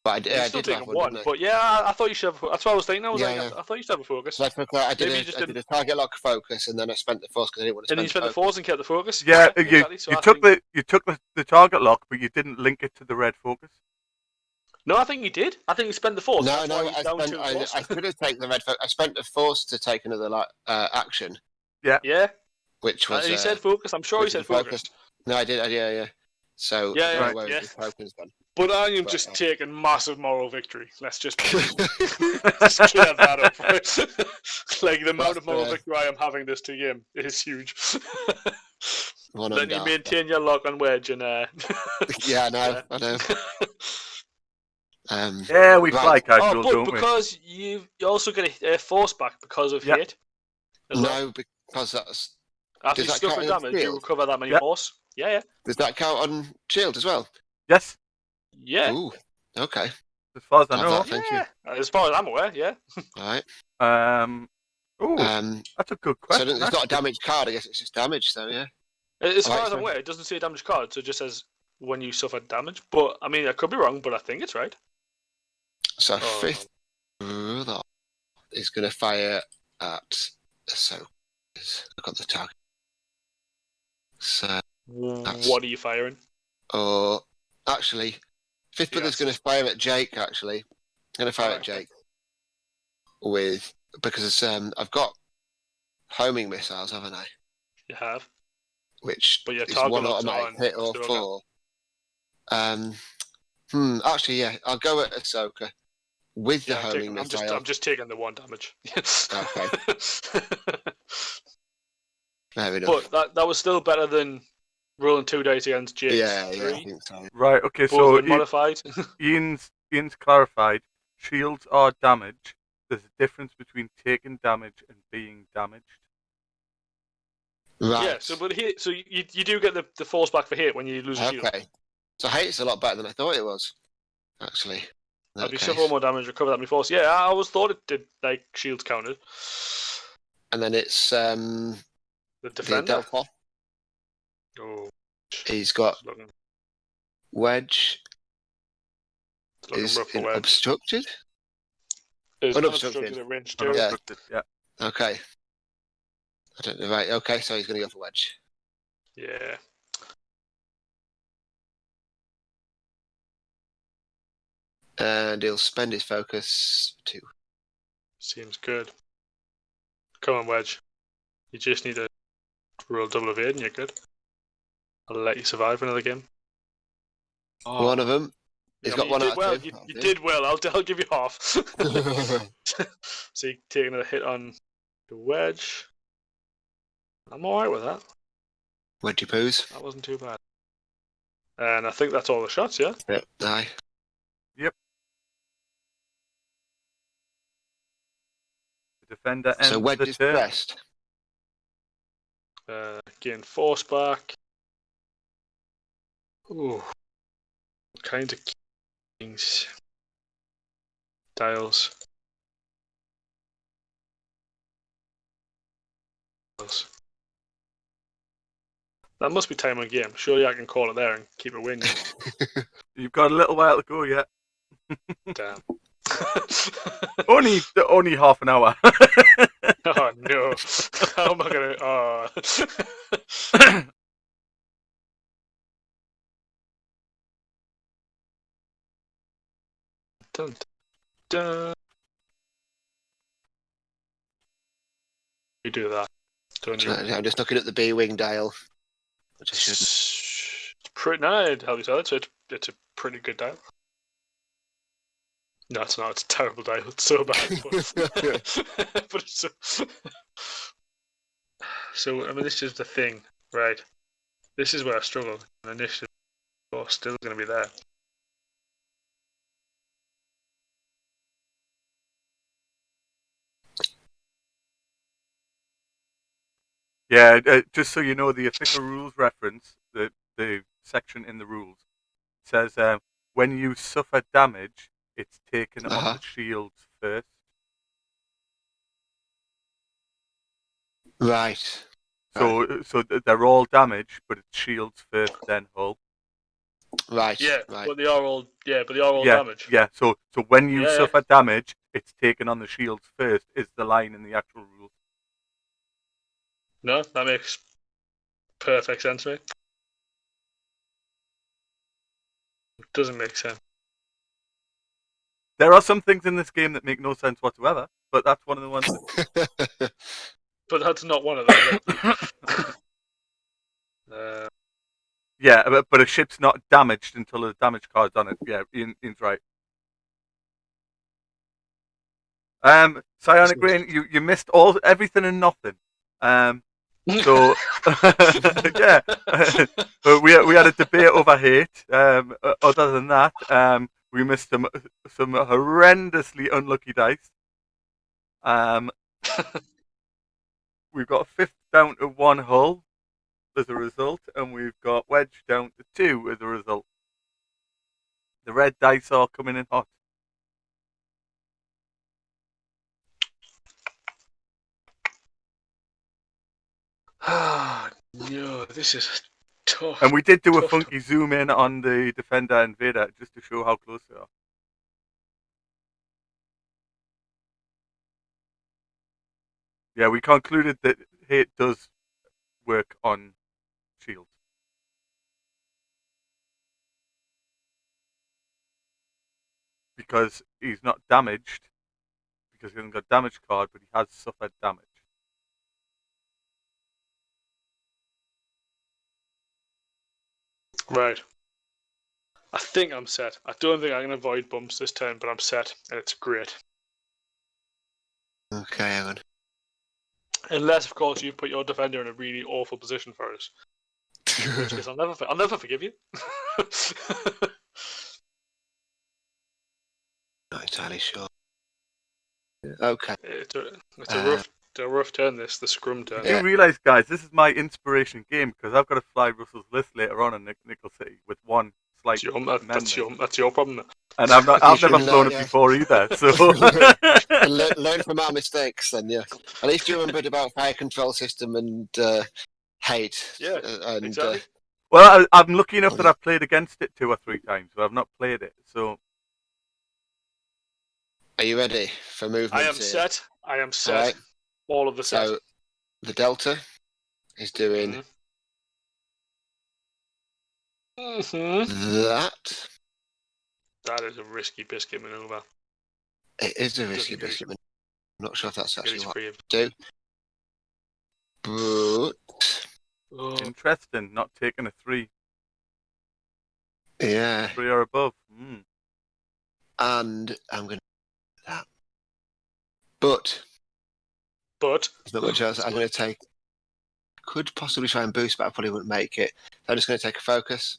But I You're I still did have taking one, 1, didn't I? but yeah, I thought you should have. That's what I was thinking. I was Yeah, like, yeah. I thought you should have a focus. So I Maybe you just did a target lock focus, and then I spent the force because I didn't want to And then you spent the focus. force and kept the focus. Yeah, exactly. So you I took think... the target lock, but you didn't link it to the red focus. No, I think you did. I think you spent the force. No, That's why no, he's down 2 I force. could have taken the red focus. I spent the force to take another action, Yeah, which was. and he said focus. I'm sure he which said was focus. focus. No, I did. Yeah. So Yeah, yeah, where yeah. the token's gone. But I am But, just taking massive moral victory. Let's just just clear that up. Right? Like the amount of moral victory I am having this two game is huge. One Then you under. maintain your lock on wedge and Yeah, I know. yeah. I know. Yeah, we right. fly Oh, casual, but don't we? because you also get a force back because of Yeah. hate. As well. No, because that's. After Does you that suffer count as damage, you shield? recover that many Yeah. force. Yeah. Does that count on shield as well? Yes, Yeah. Ooh. Okay. as far as I Have know. that, thank you. As far as I'm aware, yeah. All right. Oh, that's a good So question. it's not a actually. damaged card. I guess it's just damage. So yeah. As far Alright, as I'm so- aware, it doesn't say damage card, so it just says when you suffer damage. But I mean, I could be wrong, but I think it's right. So Oh. fifth brother is going to fire at. So look at the target. So What are you firing? actually, fifth brother's Yes. going to fire at Jake. Actually, going to fire Alright, at Jake because I've got homing missiles, haven't I? You have. Which But your is target one locks automatic on hit or Ahsoka. 4. Actually, yeah, I'll go at Ahsoka with the Yeah, homing missile. I'm just taking the 1 damage. Okay. Fair enough. But that was still better than rolling 2 dice against Jake's Yeah, I 3. think so. Right. Okay. Both So unmodified. Ian's clarified. Shields are damage. There's a difference between taking damage and being damaged. Right. Yeah. So you do get the force back for hit when you lose a shield. Okay. So hate's a lot better than I thought it was, actually. in that If you case. suffer more damage, recover that many force. Yeah, I always thought it did like shields counted. And then it's The the defender. Delta. Oh, He's got it's looking wedge. Is rough for in wedge. obstructed. It's unobstructed. unobstructed at range 2. Yeah. Unobstructed, yeah. Okay. I don't know. Right. Okay. So he's going to go for wedge. Yeah. And he'll spend his focus 2. Seems good. Come on, Wedge. You just need to roll double evade and you're good. I'll let you survive another game. One of them. He's got you one did out well. of 2. You did well. I'll give you half. So you're taking a hit on the Wedge. I'm alright with that. Wedgie poos. That wasn't too bad. And I think that's all the shots, yeah? Yep. Aye. The defender ends So wedge the is turn. pressed. Gain force back. Ooh. What kind of things? Dials. That must be time on game. Surely I can call it there and keep it winning. You've got a little while to go yet. Damn. Only half an hour. Oh no. How am I gonna dun, dun. You do that. Don't you? I'm just looking at the B-wing dial. Which I shouldn't. It's pretty. No, I'd help you tell it. So it's a pretty good dial. No, it's not. It's a terrible dial. It's so bad. But it's so. I mean, this is the thing, right? This is where I struggle. And initiative is still going to be there. Yeah, just so you know, the official rules reference, the section in the rules, says when you suffer damage, it's taken off the shields first. Right. So they're all damage, but it's shields first, then hull. Right. Yeah, Right. but they are all damage. Yeah, so when you Yeah. suffer damage, it's taken on the shields first, is the line in the actual rules. No, that makes perfect sense, mate. It doesn't make sense. There are some things in this game that make no sense whatsoever, but that's one of the ones. But that's not one of them. Yeah, but a ship's not damaged until the damage card's on it. Yeah, Ian's right. Psionic Rain, you missed everything and nothing. So yeah, but we had a debate over hate. Other than that, we missed some horrendously unlucky dice. We've got fifth down to 1 hull as a result, and we've got wedge down to 2 as a result. The red dice are coming in hot. No, this is tough. And we did do a Tough. funky zoom in on the Defender and Vader just to show how close they are. Yeah, we concluded that hate does work on shields. Because he's not damaged, because he hasn't got damage card, but he has suffered damage. Right. I think I'm set. I don't think I can avoid bumps this turn, but I'm set, and it's great. Okay, Evan. Unless, of course, you put your defender in a really awful position for us. In which case, I'll never forgive you. Not entirely sure. Okay. It's a rough turn. The scrum turn. You realise, guys, this is my inspiration game because I've got to fly Russell's list later on in Nickel City with one slight That's your problem. And I've never flown it before either. So learn from our mistakes, then. Yeah. At least you remembered about fire control system and hate. Yeah. Exactly. Well, I'm lucky enough that I've played against it 2 or 3 times, but I've not played it. So, are you ready for movement? I am set. I am set. Right. All of the set. So, the Delta is doing that. That is a risky biscuit maneuver. It is a risky biscuit maneuver. I'm not sure if that's actually what I do. But interesting, not taking a 3. Yeah. 3 or above. And I'm going to do that. But there's not much else I'm going to take. Could possibly try and boost, but I probably wouldn't make it. So I'm just going to take a focus.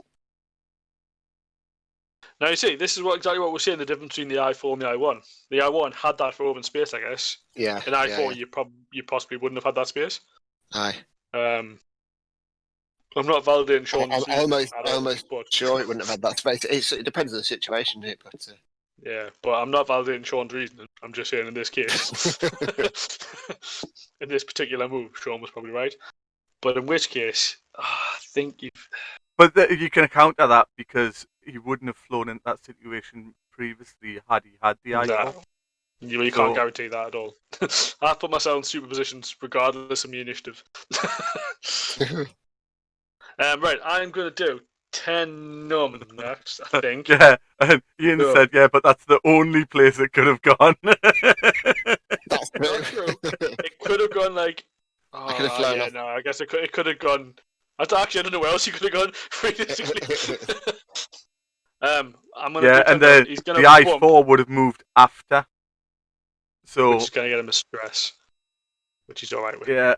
Now you see, this is exactly what we're saying. The difference between the I4 and the I1. The I1 had that for open space, I guess. Yeah. In I4, you possibly wouldn't have had that space. Aye. I'm not validating Sean's. I'm almost sure it wouldn't have had that space. It depends on the situation, but. Yeah, but I'm not validating Sean's reasoning. I'm just saying in this case, in this particular move, Sean was probably right. But in which case, I think you've. But you can counter that because he wouldn't have flown into that situation previously had he had the I4. No. You can't guarantee that at all. I put myself in super positions regardless of my initiative. Right, I'm going to do 10 num next, I think. Yeah, and Ian said, yeah, but that's the only place it could have gone. That's true. It could have gone like... Oh, I could have flown off. No, I guess it could have gone... Actually, I don't know where else you could have gone, realistically. I'm gonna and the I4 would have moved after. So, which is going to get him a stress, which he's alright with. Yeah.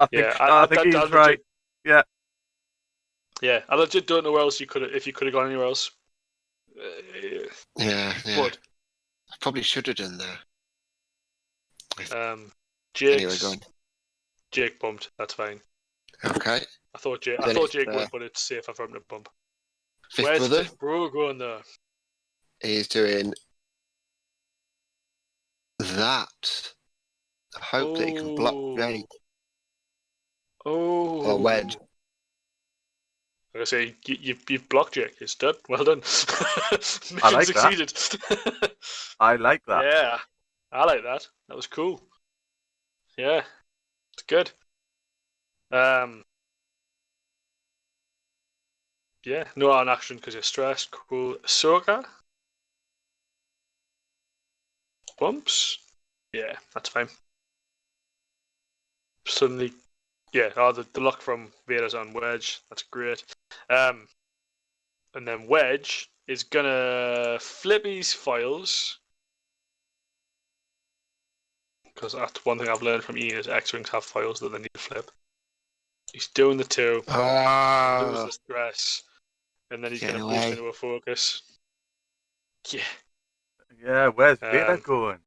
I think he's right. Yeah. Yeah, I legit don't know where else if you could have gone anywhere else. Yeah. But I probably should have done that. Jake bumped. That's fine. Okay. I thought Jake would, but it's safer for him to bump. Where's Fifth bro going there? He's doing that. I hope that he can block Jake. Or wedge. Like I say, you've blocked Jake. It's done. Well done. I like succeeded. That. I like that. Yeah, I like that. That was cool. Yeah, it's good. Yeah, no on action because you're stressed. Cool. Ahsoka. Bumps. Yeah, that's fine. Suddenly Yeah, the lock from Vader's on Wedge. That's great. And then Wedge is gonna flip his foils. Because that's one thing I've learned from Ian is X-Wings have foils that they need to flip. He's doing the 2, lose Ah, the stress, and then he's Get going to boost away. into a focus. Yeah. Yeah, where's Vader Um, going?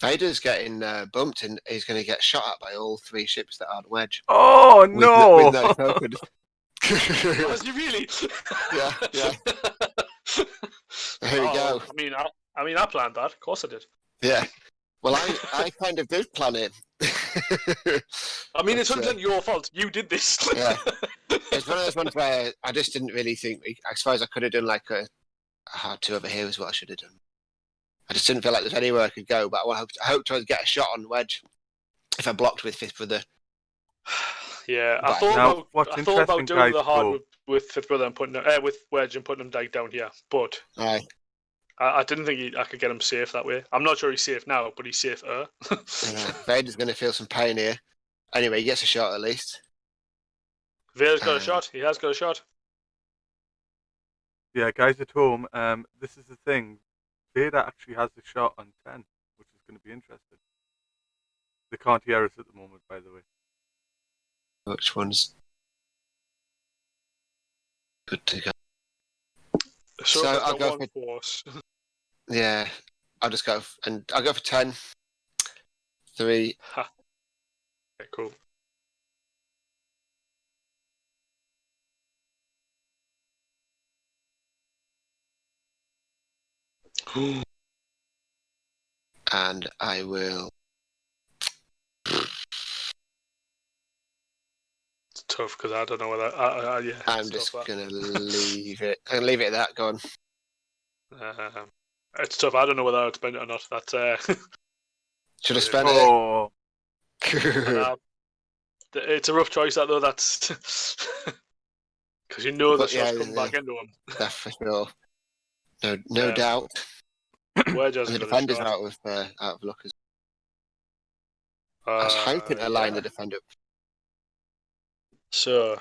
Vader's getting bumped, and he's going to get shot at by all 3 ships that aren't Wedge. Oh With no! no tokens. Was he really? Yeah, yeah. There you go. I mean, I planned that. Of course I did. Yeah. Well, I kind of did plan it. I mean, it's But, 100% your fault. You did this. Yeah. It's one of those ones where I just didn't really think. I suppose I could have done like a hard 2 over here is what I should have done. I just didn't feel like there's anywhere I could go, but I hoped I would get a shot on Wedge if I blocked with Fifth Brother. Yeah, Right, I thought now, about what's doing interesting, the guys, hard though- with Fifth Brother and putting with Wedge and putting him down here, but Aye. I didn't think I could get him safe that way. I'm not sure he's safe now, but he's safer. Vader's going to feel some pain here. Anyway, he gets a shot at least. Vader's got a shot. He has got a shot. Yeah, guys at home, this is the thing. Vader actually has the shot on 10, which is going to be interesting. They can't hear us at the moment, by the way. Which one's good to go? So So I've I'll got go one force. Yeah, I'll just go I'll go for 10, 3. Okay, cool. And I will. It's tough because I don't know whether. Yeah, I'm it's just tough, gonna leave it. I'm gonna leave it at that. Go on. it's tough. I don't know whether I'd spend it or not. That's Should I spend Oh, it? it's a rough choice. That though. That's because you know the But, yeah, shot's coming back into him. That's for sure. No doubt. Wedge And has the another defender's shot. out of luck. I was hoping to line the defender. So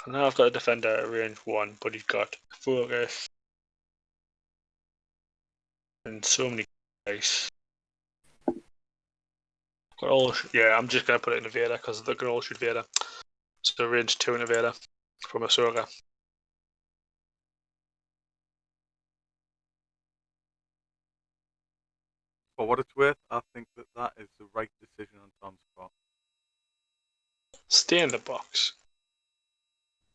now I've got a defender at range 1, but he's got focus and so many guys. Got all. Yeah, I'm just gonna put it in a Vader because they're gonna all shoot Vader. So range 2 in a Vader from Ahsoka. for what it's worth, I think that is the right decision on Tom's part. Stay in the box.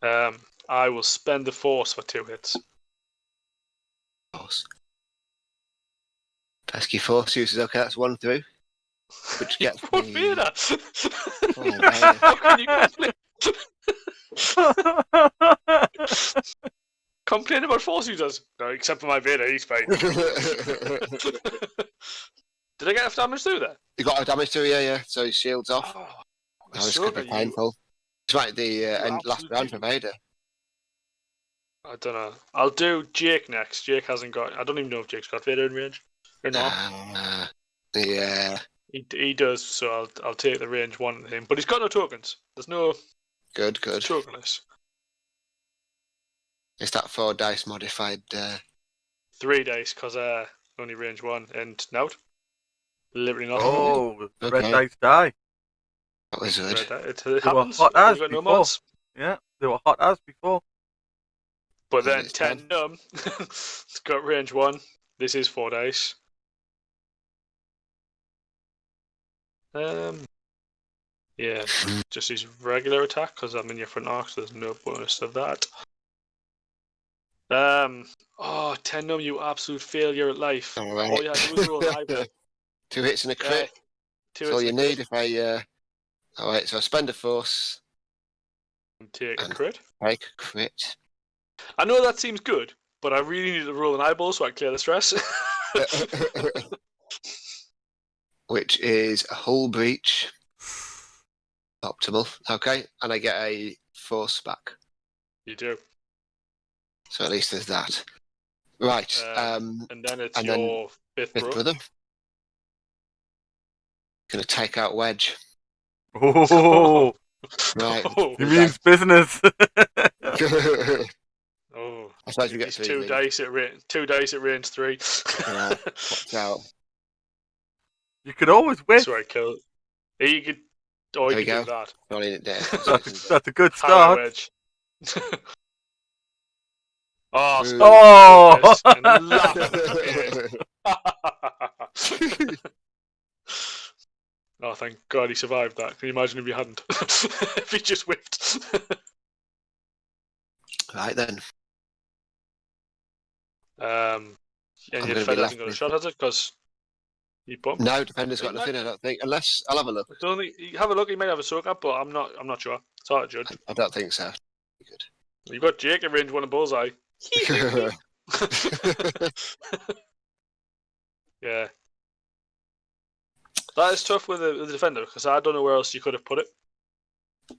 I will spend the force for 2 hits. Force. Pesky force uses. Okay, that's 1 through. Which gets What me. Vader? Oh, man. How can you complain about force users? No, except for my Vader, he's fine. Did I get enough damage through there? You got a damage to it, yeah. So his shield's off. Oh, That was could be Ahsoka, painful. It's like the last absolutely- round for Vader. I don't know. I'll do Jake next. Jake hasn't got. I don't even know if Jake's got Vader in range or not. Yeah. He does, so I'll take the range 1 with him. But he's got no tokens. There's no Good. tokenless. Is that 4 dice modified? 3 dice because only range 1 and nout. Literally nothing. Oh, red Okay. dice die. That was good. It They were happens. hot as We've got no before. mods. Yeah, they were hot as before. But Yeah, then it's 10 numb. It's got range 1. This is 4 dice. Yeah, just his regular attack because I'm in your front arc, so there's no bonus of that. 10 numb, you absolute failure at life. All All you had to do was roll an eyeball. 2 hits and a crit. That's all you need if I. Alright, so I spend a force, Take a and- crit. take a crit. I know that seems good, but I really need to roll an eyeball so I clear the stress. Which is a hull breach. Optimal. Okay, and I get a force back. You do. So at least there's that. Right. And then it's and then your fifth Fifth bro. brother. Gonna take out Wedge. Oh, Right. he means business. Oh, I suppose we get these three. two Lee. dice at range 3. Yeah. Watch out. You could always whiff. Sorry, kill. You could, or There you we could do go. that. Rolling it down. That's a good Harrow start. edge. Oh, Ooh. Spooky Oh! did this and laughed at the game. Oh, thank God he survived that. Can you imagine if he hadn't? If he just whipped. Right then. And I'm your gonna be defender left hasn't got a with- shot at it because he bumped. No, Defender's got He nothing, might- I don't think. Unless I'll have a look. I don't think, you have a look. He may have a soak up, but I'm not sure. It's hard to judge. I don't think so. Good. You've got Jake at range 1 and bullseye. Yeah. That is tough with the defender because I don't know where else you could have put it.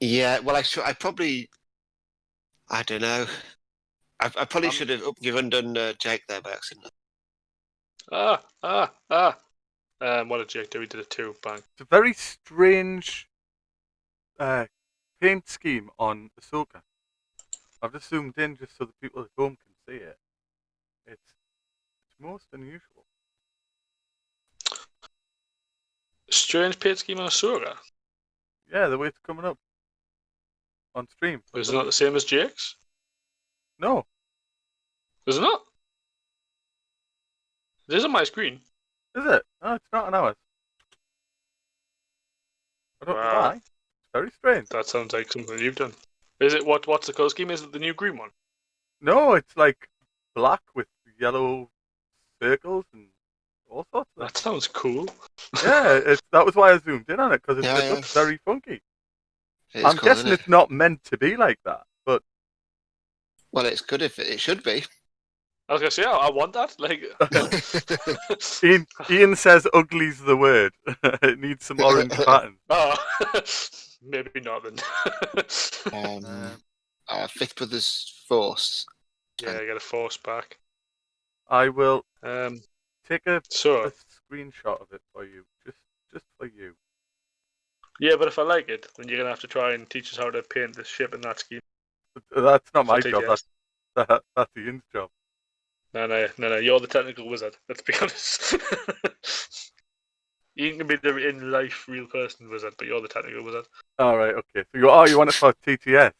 Yeah, well, I probably, I don't know. I probably should have undone Jake there by accident. What did Jake do? He did a 2. Bang. It's a very strange paint scheme on Ahsoka. I've just zoomed in just so the people at home can see it. It's most unusual. Strange paint scheme on Ahsoka. Yeah, the way it's coming up on stream. Is it not the same as Jake's? No. Is it not? It is on my screen. Is it? No, it's not on ours. I don't know Wow. why. It's very strange. That sounds like something you've done. Is it what's the colour scheme? Is it the new green one? No, it's like black with yellow circles and all sorts of That sounds cool. Yeah, that was why I zoomed in on it, because Yeah, it yeah. looks very funky. It's I'm cool, guessing isn't it? it's not meant to be like that, but Well, it's good if it should be. I was gonna say, I want that. Like, Ian says ugly's the word. It needs some orange pattern. oh, maybe not then. Fifth Brothers Force. Yeah, I get a force back. I will take a So screenshot of it for you, just for you. yeah, but if I like it, then you're gonna have to try and teach us how to paint this ship in that scheme. That's not my For job. TTS. That's Ian's job. No, you're the technical wizard. Let's be honest. You can be the in life real person wizard, but you're the technical wizard. All right, okay. So you want it for TTS?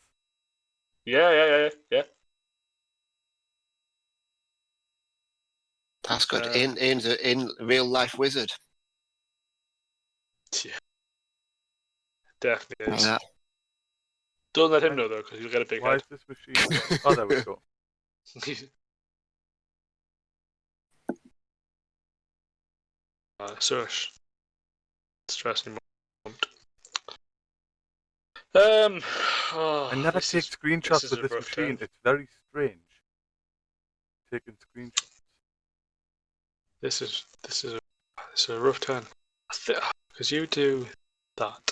Yeah. That's good. Ian's a in real life wizard. Yeah. Definitely is. Yeah. Don't let him know though, because he'll get a big Why head. is this machine? Oh, there we go. Search. Stressing moment. I never take screenshots is with a this rough machine. time. It's very strange. Taking screenshots. This is a rough turn. Because you do that.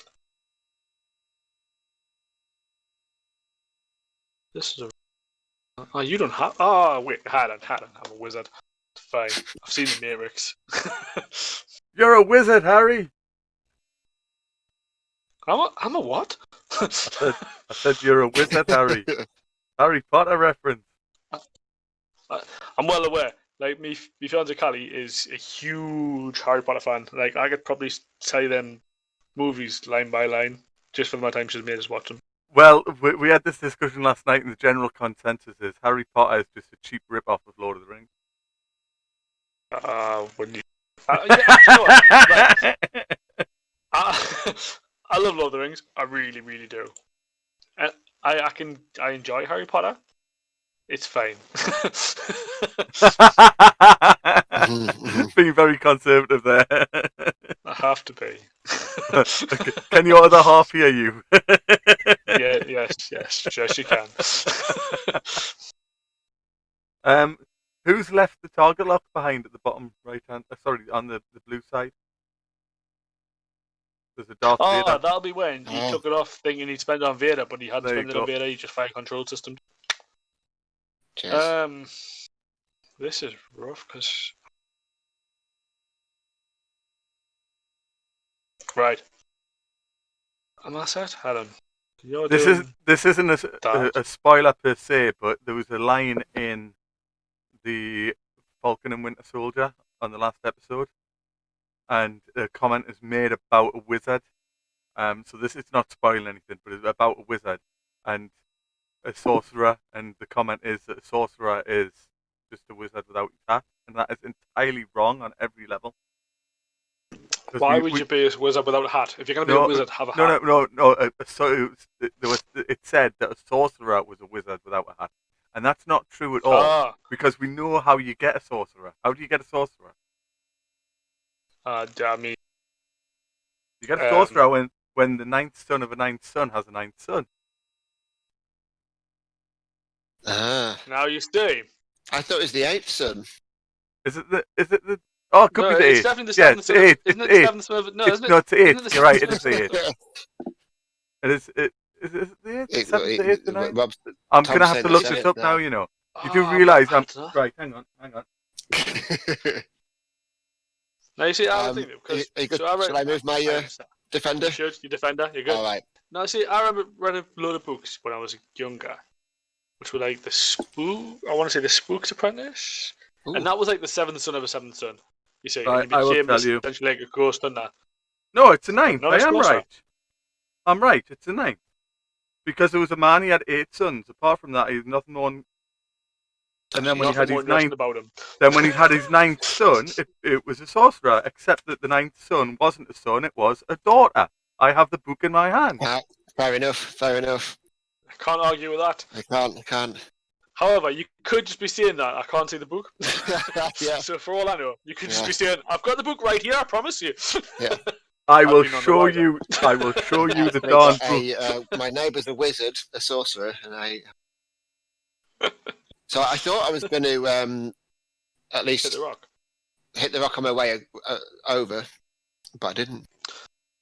This is a. Oh, you don't have. Oh, wait, had on. I'm a wizard. It's fine. I've seen the Matrix. You're a wizard, Harry. I'm a what? I said you're a wizard, Harry. Harry Potter reference. I'm well aware. Like, me fiance Callie is a huge Harry Potter fan. Like, I could probably tell you them movies line by line just for the amount of time she's made us watch them. Well, we had this discussion last night, and the general consensus is Harry Potter is just a cheap rip-off of Lord of the Rings. When you... yeah, you know what? Right. I love Lord of the Rings. I really, really do. And I enjoy Harry Potter. It's fine. Being very conservative there. I have to be. Okay. Can your other half hear you? Yeah, yes, you can. Who's left the target lock behind at the bottom right hand? Sorry, on the blue side. There's a Darth Vader. That'll be when he took it off thinking he'd spend it on Vader, but he hadn't There you spent it on go. Vader. He just fired control system. Cheers. This is rough because. Right. Am I set? Hold on. You're This doing isn't that. a spoiler per se, but there was a line in the Falcon and Winter Soldier on the last episode, and a comment is made about a wizard. So this is not spoiling anything, but it's about a wizard and a sorcerer, and the comment is that a sorcerer is just a wizard without his hat, and that is entirely wrong on every level. 'Cause Why would you be a wizard without a hat? If you're going to be a wizard, have a hat. No. So it said that a sorcerer was a wizard without a hat, and that's not true at all. Because we know how you get a sorcerer. How do you get a sorcerer? I mean, You get a sorcerer when the ninth son of a ninth son has a ninth son. Now you see. I thought it was the 8th son. Is it the? Oh, it could be the it's 8th. definitely the Yeah, 7th it's son. 8th. Isn't it It's the 8th. 7th son of... No, It's isn't it? not the 8th. Isn't it the You're right. 7th It is the 8th. It is the 8th, the 7th, the 8th, the 9th. I'm going to have to look this up now, you know. You do realise I'm... Right, hang on. Now you see, I think... Shall I move my defender? You should. Your defender. You're good. All right. Now, see, I remember read a load of books when I was younger, which were like I want to say the Spook's Apprentice, and that was like the 7th son of a 7th son. You see, Right, I will tell you. Essentially like a ghost on that. No, it's a 9th. No, I it's am closer. right. I'm right. It's a 9th. Because there was a man, he had 8 sons. Apart from that, he had nothing on. And then when he had his 9th, about him. then when he had his 9th son, it was a sorcerer. Except that the 9th son wasn't a son; it was a daughter. I have the book in my hand. Fair enough. I can't argue with that. I can't. However, you could just be saying that. I can't see the book. Yeah. So for all I know, you could just be saying, "I've got the book right here. I promise you." Yeah. I will show you. I will show you the darn book. My neighbour's a wizard, a sorcerer, and I. So I thought I was going to at least hit the rock on my way over, but I didn't.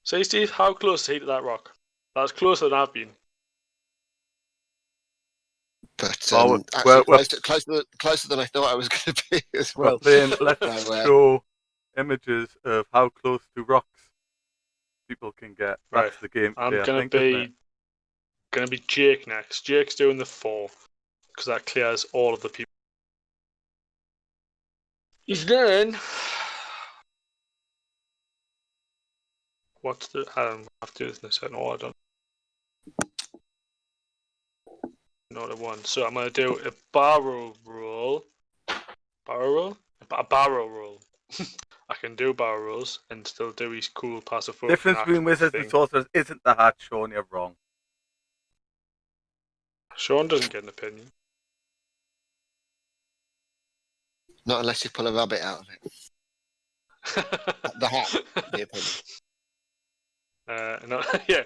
So, Steve, how close to that rock? That's closer than I've been. But closer than I thought I was going to be as well. Then let's show images of how close to rocks people can get. Right. That's the game. I'm going to be Jake next. Jake's doing the 4 because that clears all of the people. He's then. I don't have to do this in a certain order. Not a one. So I'm going to do a barrel roll. Barrel roll? A barrel roll. I can do barrel rolls and still do his cool passive focus. Difference between wizards and sorcerers isn't the hat, Sean. You're wrong. Sean doesn't get an opinion. Not unless you pull a rabbit out of it. The hat, the opinion. No, yeah.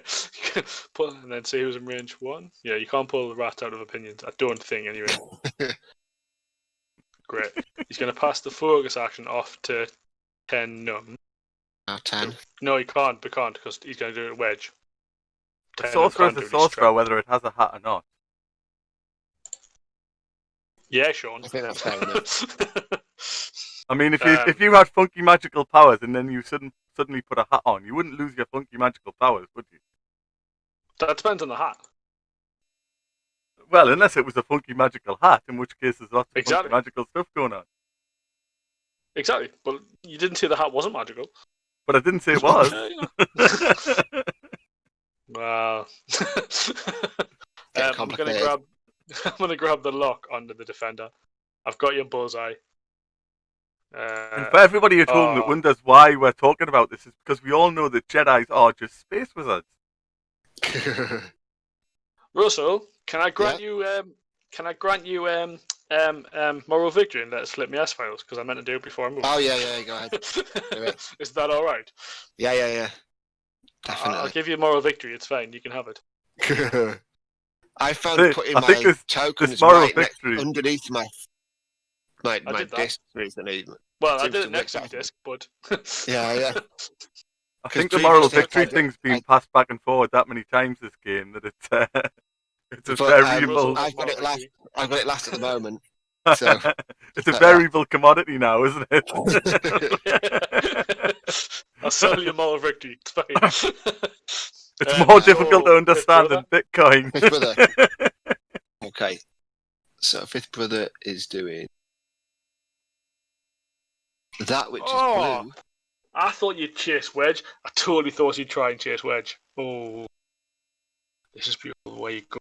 Pull and then see who's in range 1. Yeah, you can't pull the rat out of opinions. I don't think, anyway. Great. He's going to pass the focus action off to 10 Num. 10. No, he can't because he's going to do a wedge. A sorcerer is a sorcerer, whether it has a hat or not. Yeah, Sean. I think that's fair enough. I mean, if you had funky magical powers and then you suddenly put a hat on, you wouldn't lose your funky magical powers, would you? That depends on the hat. Well, unless it was a funky magical hat, in which case there's lots of funky magical stuff going on. Exactly, but you didn't say the hat wasn't magical. But I didn't say it was. Wow. I'm gonna grab the lock under the defender. I've got your bullseye. And for everybody at home that wonders why we're talking about this, is because we all know that Jedis are just space wizards. Russell, can I grant you? Can I grant you moral victory and let us flip my S files because I meant to do it before I moved? Oh yeah, go ahead. Is that all right? Yeah. Definitely. I'll give you moral victory. It's fine. You can have it. I found putting my tokens underneath my disc recently. Well, I did it next to my disc, but yeah. I think the moral victory thing's been passed back and forward that many times this game that it's a variable. I've got it last at the moment. So it's a variable commodity now, isn't it? I'll sell you moral victory. It's fine. It's more difficult to Fifth understand than Bitcoin. Fifth brother. Okay. So fifth brother is doing that which is blue. I thought you'd chase Wedge. I totally thought you'd try and chase Wedge. Oh, this is beautiful the way you go.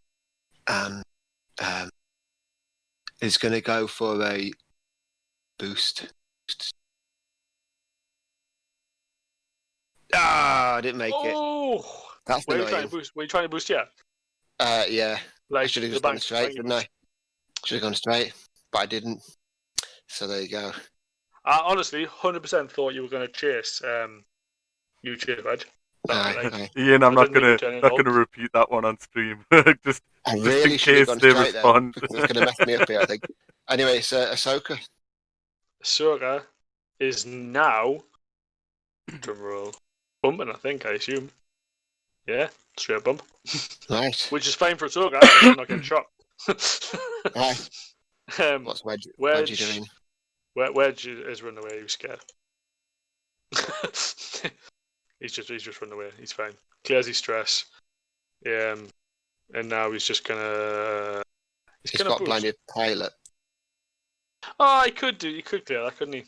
And is going to go for a boost. I didn't make it. Oh, That's where are you trying annoying. to boost? Were you trying to boost? Yeah, Yeah. I like should have the just gone bank. straight, didn't I? Should have gone straight, but I didn't. So there you go. I honestly 100% thought you were going to chase you chase Wedge. Aye. Ian, I'm I not didn't think gonna you'd turn it repeat that one on stream. just I in really should case have gone they straight there respond. because it's going to mess me up here, I think. Anyway, it's Ahsoka. Ahsoka is now drum roll bumping. I assume. Yeah, straight bump, Nice. which is fine for Ahsoka. She's not getting shot. Aye. What's Wedge doing? Wedge is running away. He was scared. he's just running away. He's fine. Clears his stress. And now he's just gonna. He's got blinded pilot. Oh, he could clear that, couldn't he?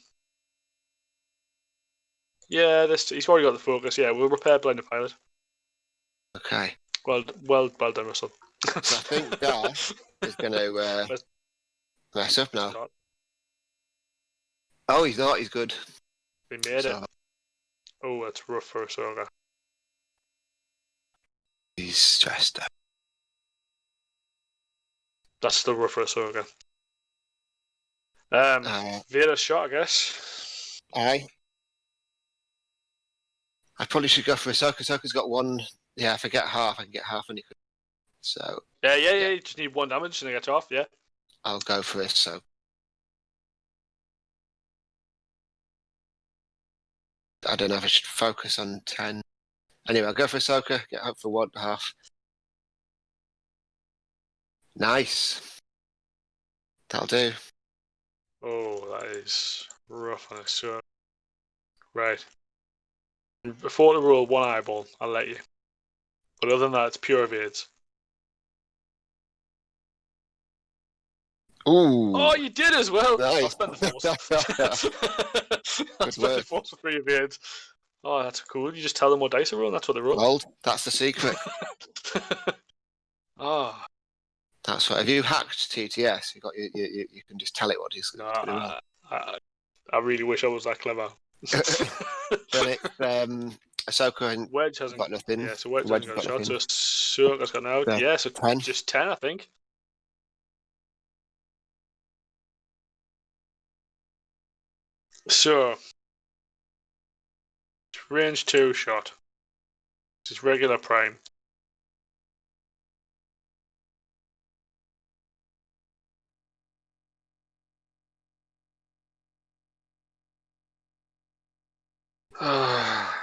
Yeah, he's already got the focus. Yeah, we'll repair blinded pilot. Okay. Well done, Russell. So I think Darth is going to mess up now. Not. Oh, he's not. He's good. We made it. Oh, that's rough for Ahsoka. He's stressed out. That's still rough for Ahsoka. Vader's shot, I guess. Aye. I probably should go for Ahsoka. Ahsoka's got one. Yeah, if I get half, I can get half any. So. Yeah. You just need 1 damage and it gets off. Yeah. I'll go for it. So. I don't know if I should focus on 10. Anyway, I'll go for Ahsoka. Get up for 1.5. Nice. That'll do. Oh, that is rough on Ahsoka. Right. Before the roll 1 eyeball, I'll let you. But other than that, it's pure evades. Ooh. Oh, you did as well. Nice. I'll spend the force. I'll spend the force for 3 evades. Oh, that's cool. You just tell them what dice are rolling. That's what they roll. Well, that's the secret. Oh. That's what. Have you hacked TTS? You can just tell it what he's. No, I really wish I was that clever. Then it's Ahsoka and Wedge hasn't got nothing. Yeah, so Wedge hasn't got a shot. So Ahsoka's got now. Yeah, so 10. Just 10, I think. So, range 2 shot. This is regular prime.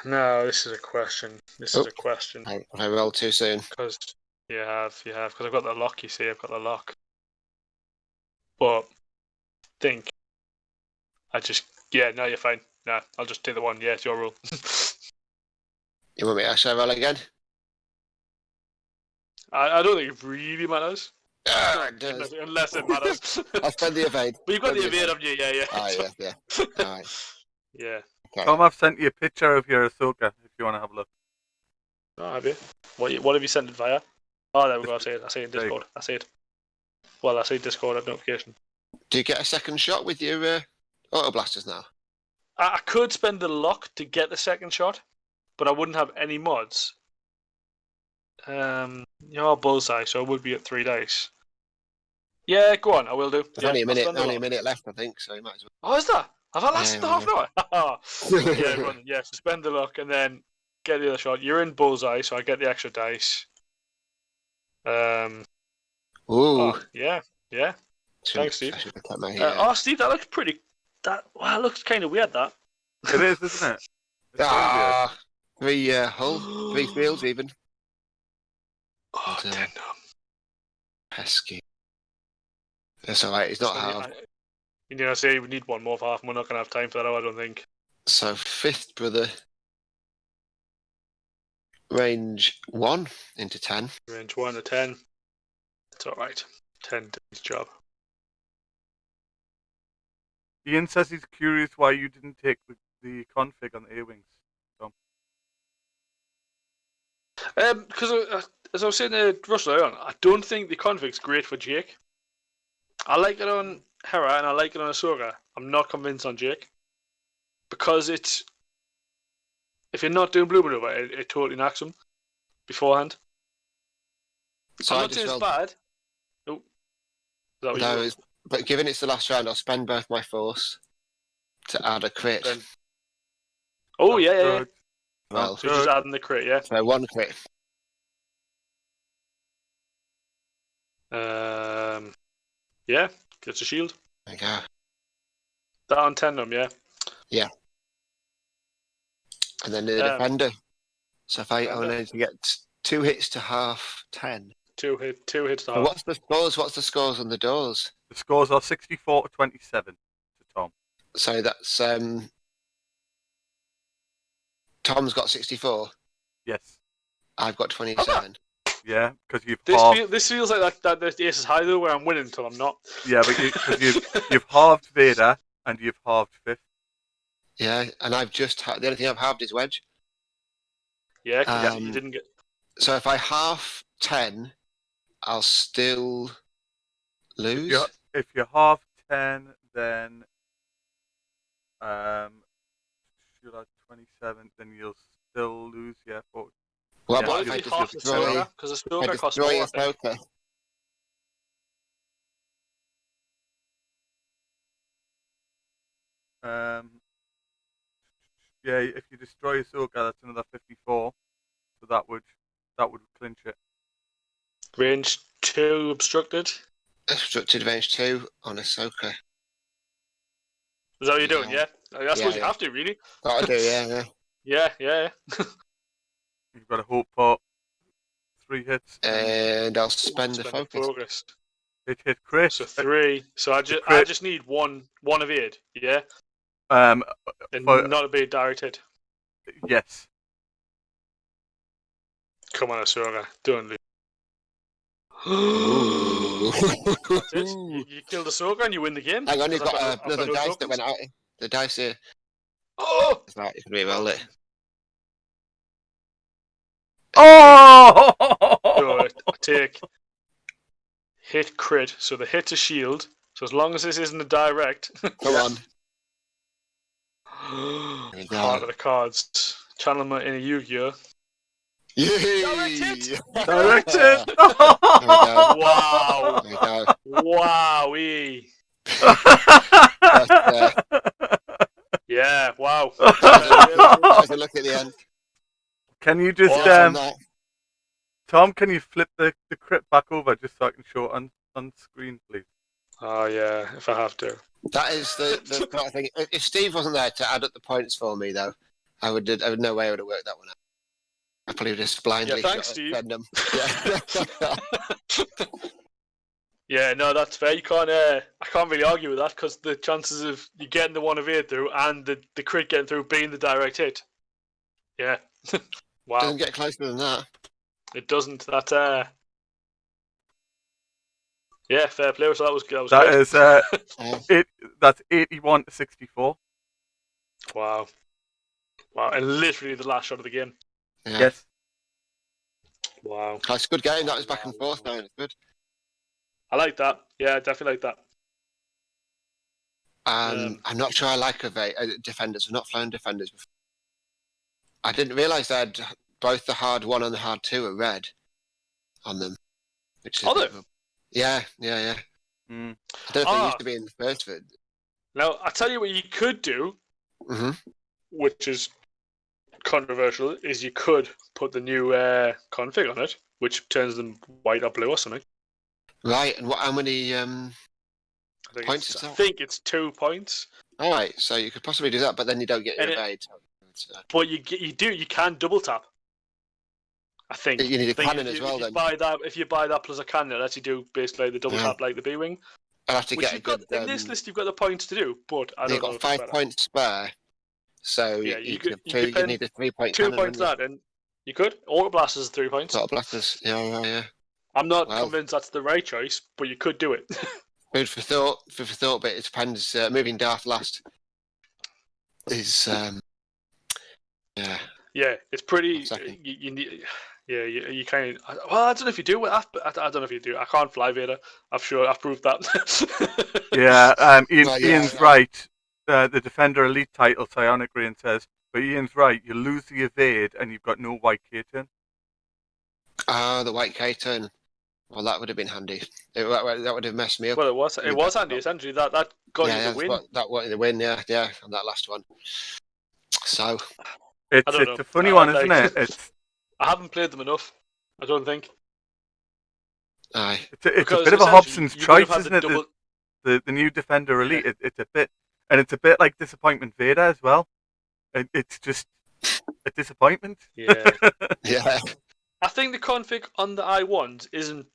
No, this is a question. This is a question. I rolled too soon. Because you have. Because I've got the lock. You see, I've got the lock. But think. No, you're fine. No, I'll just take the 1. Yeah, it's your rule. You want me to roll again? I don't think it really matters. It does. Unless it matters. I'll spend the evade. But you've got the evade, haven't you? Yeah. Oh, yeah. Alright. Yeah. Okay. Tom, I've sent you a picture of your Ahsoka if you want to have a look. Oh, have you? What have you sent it via? Oh, there we go. I see it. I see it in Discord. I see it. Well, I see Discord notification. Do you get a second shot with your auto blasters now? I could spend the lock to get the second shot, but I wouldn't have any mods. You're bullseye, so I would be at 3 dice. Yeah, go on. I will do. There's only a minute left, I think, so you might as well. Oh, is that? Have I lasted Yeah, half an hour? Yeah, run. Yeah, suspend the lock and then get the other shot. You're in bullseye, so I get the extra dice. Ooh. Oh, yeah. Thanks, Steve. Steve, that looks pretty. That looks kind of weird. That. It is, isn't it? Ah, 3 hull, 3 fields even. Oh, And, damn. pesky. That's alright. It's not hard. I say we need 1 more for half. And we're not gonna have time for that. I don't think. So fifth brother range 1 into 10. Range 1 to 10. It's alright. 10 does its job. Ian says he's curious why you didn't take the config on the A-Wings. Because as I was saying to Russell earlier on, I don't think the config's great for Jake. I like it on Hera and I like it on Ahsoka. I'm not convinced on Jake. Because it's... If you're not doing Blue Maneuver, it totally knocks him beforehand. So I'm I not just saying it's rolled- bad. Oh. Is that what you No, rolled? but given it's the last round, I'll spend both my force to add a crit. Then- Oh, yeah. Good. Well, So you're just adding the crit, yeah? so 1 crit. Yeah, gets a shield. There you go. That on Tendom, yeah? And then the defender. So if I defender. only need to get 2 hits to half 10. Two hits to So half. what's the scores? What's the scores on the doors? The scores are 64 to 27 to Tom. So that's Tom's got 64. Yes. I've got 27. Yeah, because you've This, halved. this feels like that the ace is high though, where I'm winning until I'm not. Yeah, but you've halved Vader and you've halved Fifth. Yeah, and I've just the only thing I've halved is wedge. Yeah, 'cause Um, you didn't get. So if I half 10, I'll still lose. If you're half 10, then you're at 27, then you'll still lose. Yeah, but Well, Yeah, what What if if I you just half the destroy? Ahsoka? Because I Ahsoka costs destroy more. I think. Ahsoka. yeah, if you destroy Ahsoka, that's another 54. So that would clinch it. Range 2 obstructed. Obstructed range 2 on Ahsoka. Is that what you're doing? Yeah. Yeah. I suppose you yeah. have to, really. That I do, yeah. Yeah. You've got to hope for 3 hits. And I'll spend the Spend focus. Hit crit. So 3. So I crit. just need one evade. Yeah. Um, And for- not a big direct hit. yes. Come on, Ahsoka. Don't lose. Ooh. That's it. You killed Ahsoka and you win the game. Hang on, you've Because got I've got another no dice tokens. that went out. The dice here. Oh! It's right, you can re-roll it. Oh! So I take hit crit. So the hit to shield. So as long as this isn't a direct. Come on. There we go. Heart of the cards. Channel in a Yu-Gi-Oh! Yay! Directed! Directed! There we go. Wow! There we go. Wowee! Yeah, wow. Have a look at the end. Can you just, Awesome, that. Tom, can you flip the crit back over just so I can show it on screen, please? Oh yeah, if I have to. That is the kind of thing. If Steve wasn't there to add up the points for me, though, I would no way I would have worked that one out. I probably would just blindly Yeah, thanks, shot Steve. at them. Yeah. Yeah, no, that's fair. You can't. I can't really argue with that because the chances of you getting the one evade through and the crit getting through being the direct hit. Yeah. Wow. Doesn't get closer than that. It doesn't. That. Yeah, fair play. So that was good. That's 81 to 64. Wow. Wow, and literally the last shot of the game. Yeah. Yes. Wow. That's a good game. That was back and forth now. It's good. I like that. Yeah, I definitely like that. I'm not sure I like defenders. I've not flown defenders before. I didn't realise they had both the hard 1 and the hard 2 are red on them. Which is Are they? Yeah. Mm. I don't know if they used to be in the first vid. Now, I tell you what you could do, Mm-hmm. which is controversial, is you could put the new config on it, which turns them white or blue or something. Right, and how many I think points it's, is I that? think it's 2 points, All right, so you could possibly do that, but then you don't get your And evade. but you can double tap. I think You need a I think cannon as well, then. If you buy that plus a cannon, it lets you do basically the double Yeah. tap like the B-wing. I'll have to Which get a you've got good. in this list, you've got the points to do, but I You've don't know. got if 5 it's better. points spare, so Yeah, you you could could you spend need a 3-point 2 cannon. points wouldn't that, and You could. Auto blast is 3 points. Sort of blasters. Yeah. I'm not Well. convinced that's the right choice, but you could do it. Food for thought. But it depends. Moving Darth last is yeah. Yeah, it's pretty. Second. You need. Yeah, you kind of. Well, I don't know if you do. I don't know if you do. I can't fly Vader. I've proved that. Yeah, Well, yeah, Ian's right. The Defender Elite title, Psionic Rain says, but Ian's right. You lose the evade and you've got no white K-turn. The white K-turn. Well, that would have been handy. That would have messed me up. Well, it was handy. Essentially, that got you the win. That wanted the win. Yeah, on that last one. So It's a funny one, isn't it? It's I haven't played them enough. I don't think. aye. It's a bit of a Hobson's choice, isn't it? double- The new Defender Elite. It's a bit like Disappointment Vader as well. It's just a disappointment. Yeah. Yeah. I think the config on the I1s isn't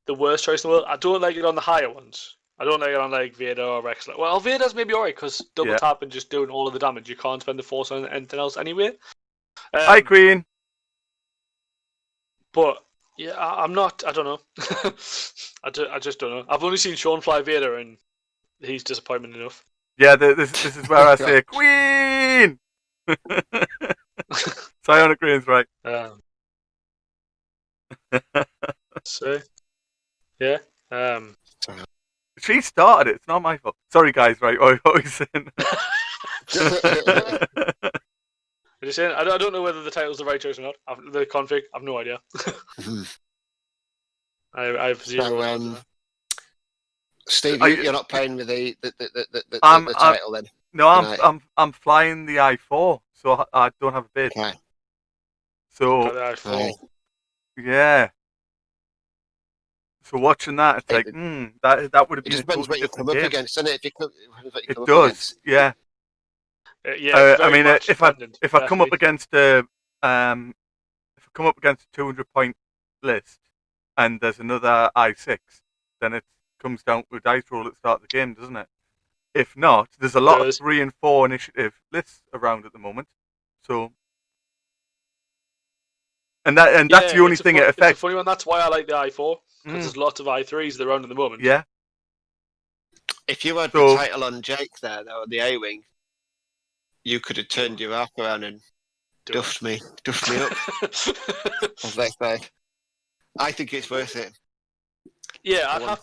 the worst choice in the world. I don't like it on the higher ones. I don't like it on like Vader or Rex. Well, Vader's maybe alright because double tap and just doing all of the damage. You can't spend the force on anything else anyway. Hi, Queen. But yeah, I'm not. I don't know. I just don't know. I've only seen Sean fly Vader, and he's disappointment enough. Yeah, this is where I say Queen. Psionic Rain's right. So yeah. She started it. It's not my fault. Sorry, guys. Right, what are you saying? I'm just saying. I don't know whether the title's the right choice or not. The config, I've no idea. I've zero. So, Steve, you're not playing with the title then? No, I'm flying the I4, so I don't have a bid. Okay. So yeah. So watching that, it's like, that would have been. It just depends what you come up against, doesn't it? It does, yeah. Yeah. I mean, if I come up against a 200-point list, and there's another I6, then it comes down to a dice roll at the start of the game, doesn't it? If not, there's a lot of 3 and 4 initiative lists around at the moment, so. And that's the only thing it affects. It's a funny one. That's why I like the I4 because there's lots of I3s around at the moment. Yeah. If you had the title on Jake there, though, on the A-wing, you could have turned your arc around and duffed me up, as they say. I think it's worth it. Yeah, I'd have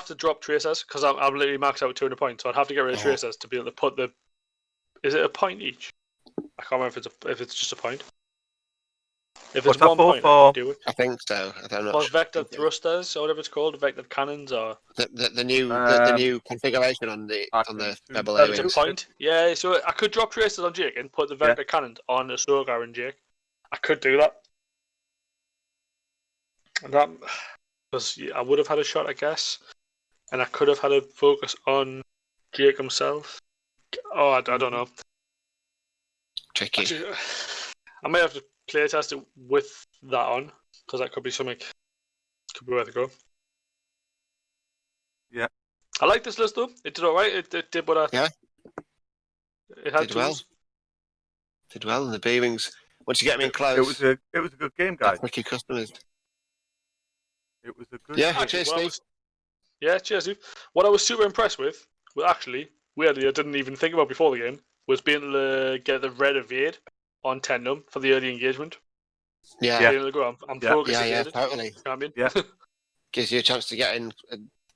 to drop Tracers because I'm literally maxed out with 200 points, so I'd have to get rid of Tracers to be able to put the. Is it a point each? I can't remember if it's just a point. If it's 1 point, I do it. I think so. I don't know. Or vector thrusters, or whatever it's called, vector cannons, or the new configuration on the Rebel A-wings. It's a point. Yeah, so I could drop Tracers on Jake and put the vector cannons on Ahsoka and Jake. I could do that. And that because I would have had a shot, I guess, and I could have had a focus on Jake himself. Oh, I don't know. Tricky. I might have to play test it with that on because that could be something. Could be worth a go. Yeah. I like this list though. It did alright. It did what I. Yeah. It had did well. Did well in the B-wings. Once you get them in close. It was a good game, guys. Quick your customers. It was a good. Yeah. Cheers, Steve. Cheers, Steve. What I was super impressed with, well, actually, weirdly, I didn't even think about before the game, was being able to get the red evade on Tendum for the early engagement. Yeah. Being able to go, I'm focused. Yeah, totally. You know what I mean? Yeah. Gives you a chance to get in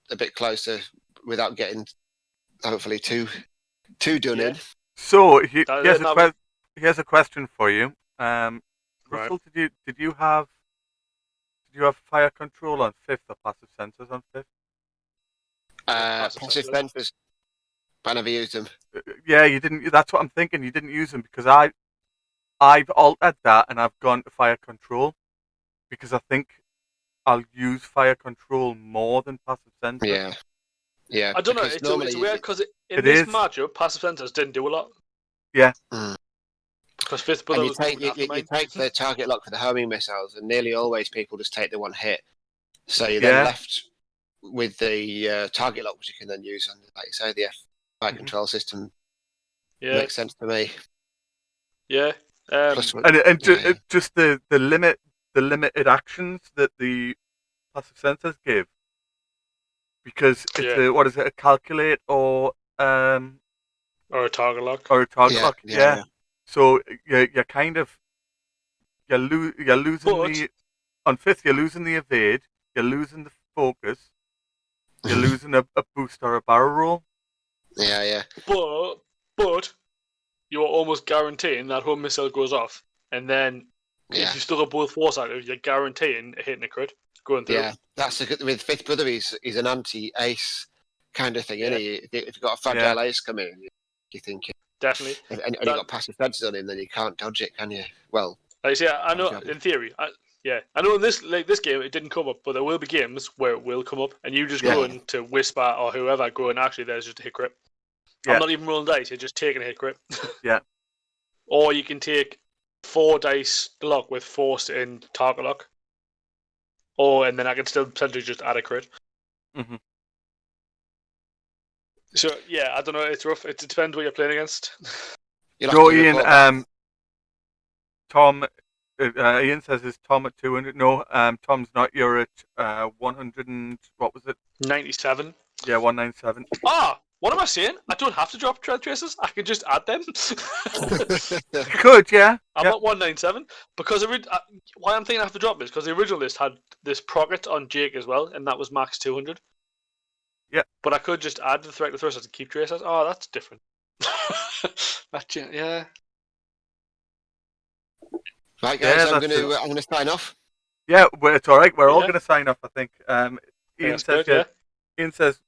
a bit closer without getting, hopefully, too done in. So he has a question for you. Russell, did you have fire control on 5th or passive sensors on 5th? Passive sensors. I never used them. Yeah, you didn't. That's what I'm thinking. You didn't use them because I've altered that and I've gone to fire control because I think I'll use fire control more than passive sensors. Yeah. I don't know. It's weird because in this matchup, passive sensors didn't do a lot. Yeah. Because 5th brother you take the target lock for the homing missiles, and nearly always people just take the one hit. So you're then left with the target lock, which you can then use on, like you say, the fire control system. Yeah, makes sense to me. Yeah, Plus one. And Yeah. just the limited actions that the passive sensors give, because it's Yeah. what is it, a calculate or Or a target lock. a target Yeah, lock? yeah. So you're kind of you're losing But the on fifth. You're losing the evade. You're losing the focus. You're losing a boost or a barrel roll. Yeah. but you're almost guaranteeing that home missile goes off, and then Yeah. if you still got both force active, you're guaranteeing a hitting a crit going through. Yeah, that's a good. With Fifth Brother, he's an anti-ace kind of thing, Yeah. isn't he? If you've got a fragile ace coming, you think, Definitely. and you've got passive fences on him, then you can't dodge it, can you? Well, Like I say, I know Job. in theory. I know in this game it didn't come up, but there will be games where it will come up, and you just go Yeah. into Whisper or whoever, go and actually there's just a hit crit. Yeah. I'm not even rolling dice; you're just taking a hit crit. Yeah. Or you can take 4 dice lock with force and target lock, and then I can still potentially just add a crit. Mm-hmm. So yeah, I don't know. It's rough. It depends what you're playing against. You'll have No, to Ian. report back. Tom. Ian says is Tom at 200. No, Tom's not. You're at 100 and what was it? 97. Yeah, 197. What am I saying? I don't have to drop tread traces. I can just add them. You could, yeah. I'm Yeah. at 197 because why I'm thinking I have to drop this because the original list had this procket on Jake as well, and that was max 200. Yeah. But I could just add the threat to thrusters and keep traces. Oh, that's different. Yeah. Right, guys, Yeah, I'm that's gonna sign off. Yeah, well, it's all right. We're all Yeah. going to sign off, I think. Ian That's says, good, yeah. Ian says,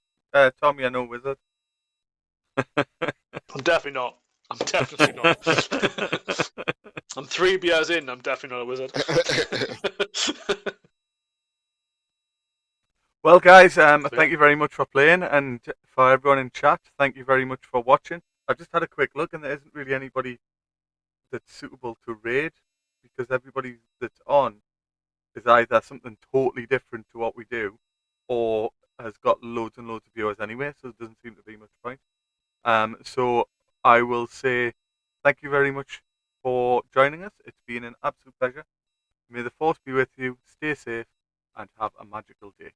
Tommy, I know wizard. I'm definitely not. I'm definitely not. I'm 3 beers in. I'm definitely not a wizard. Well, guys, thank you very much for playing, and for everyone in chat, thank you very much for watching. I've just had a quick look, and there isn't really anybody that's suitable to raid, because everybody that's on is either something totally different to what we do, or has got loads and loads of viewers anyway, so it doesn't seem to be much point. So I will say thank you very much for joining us. It's been an absolute pleasure. May the force be with you, stay safe, and have a magical day.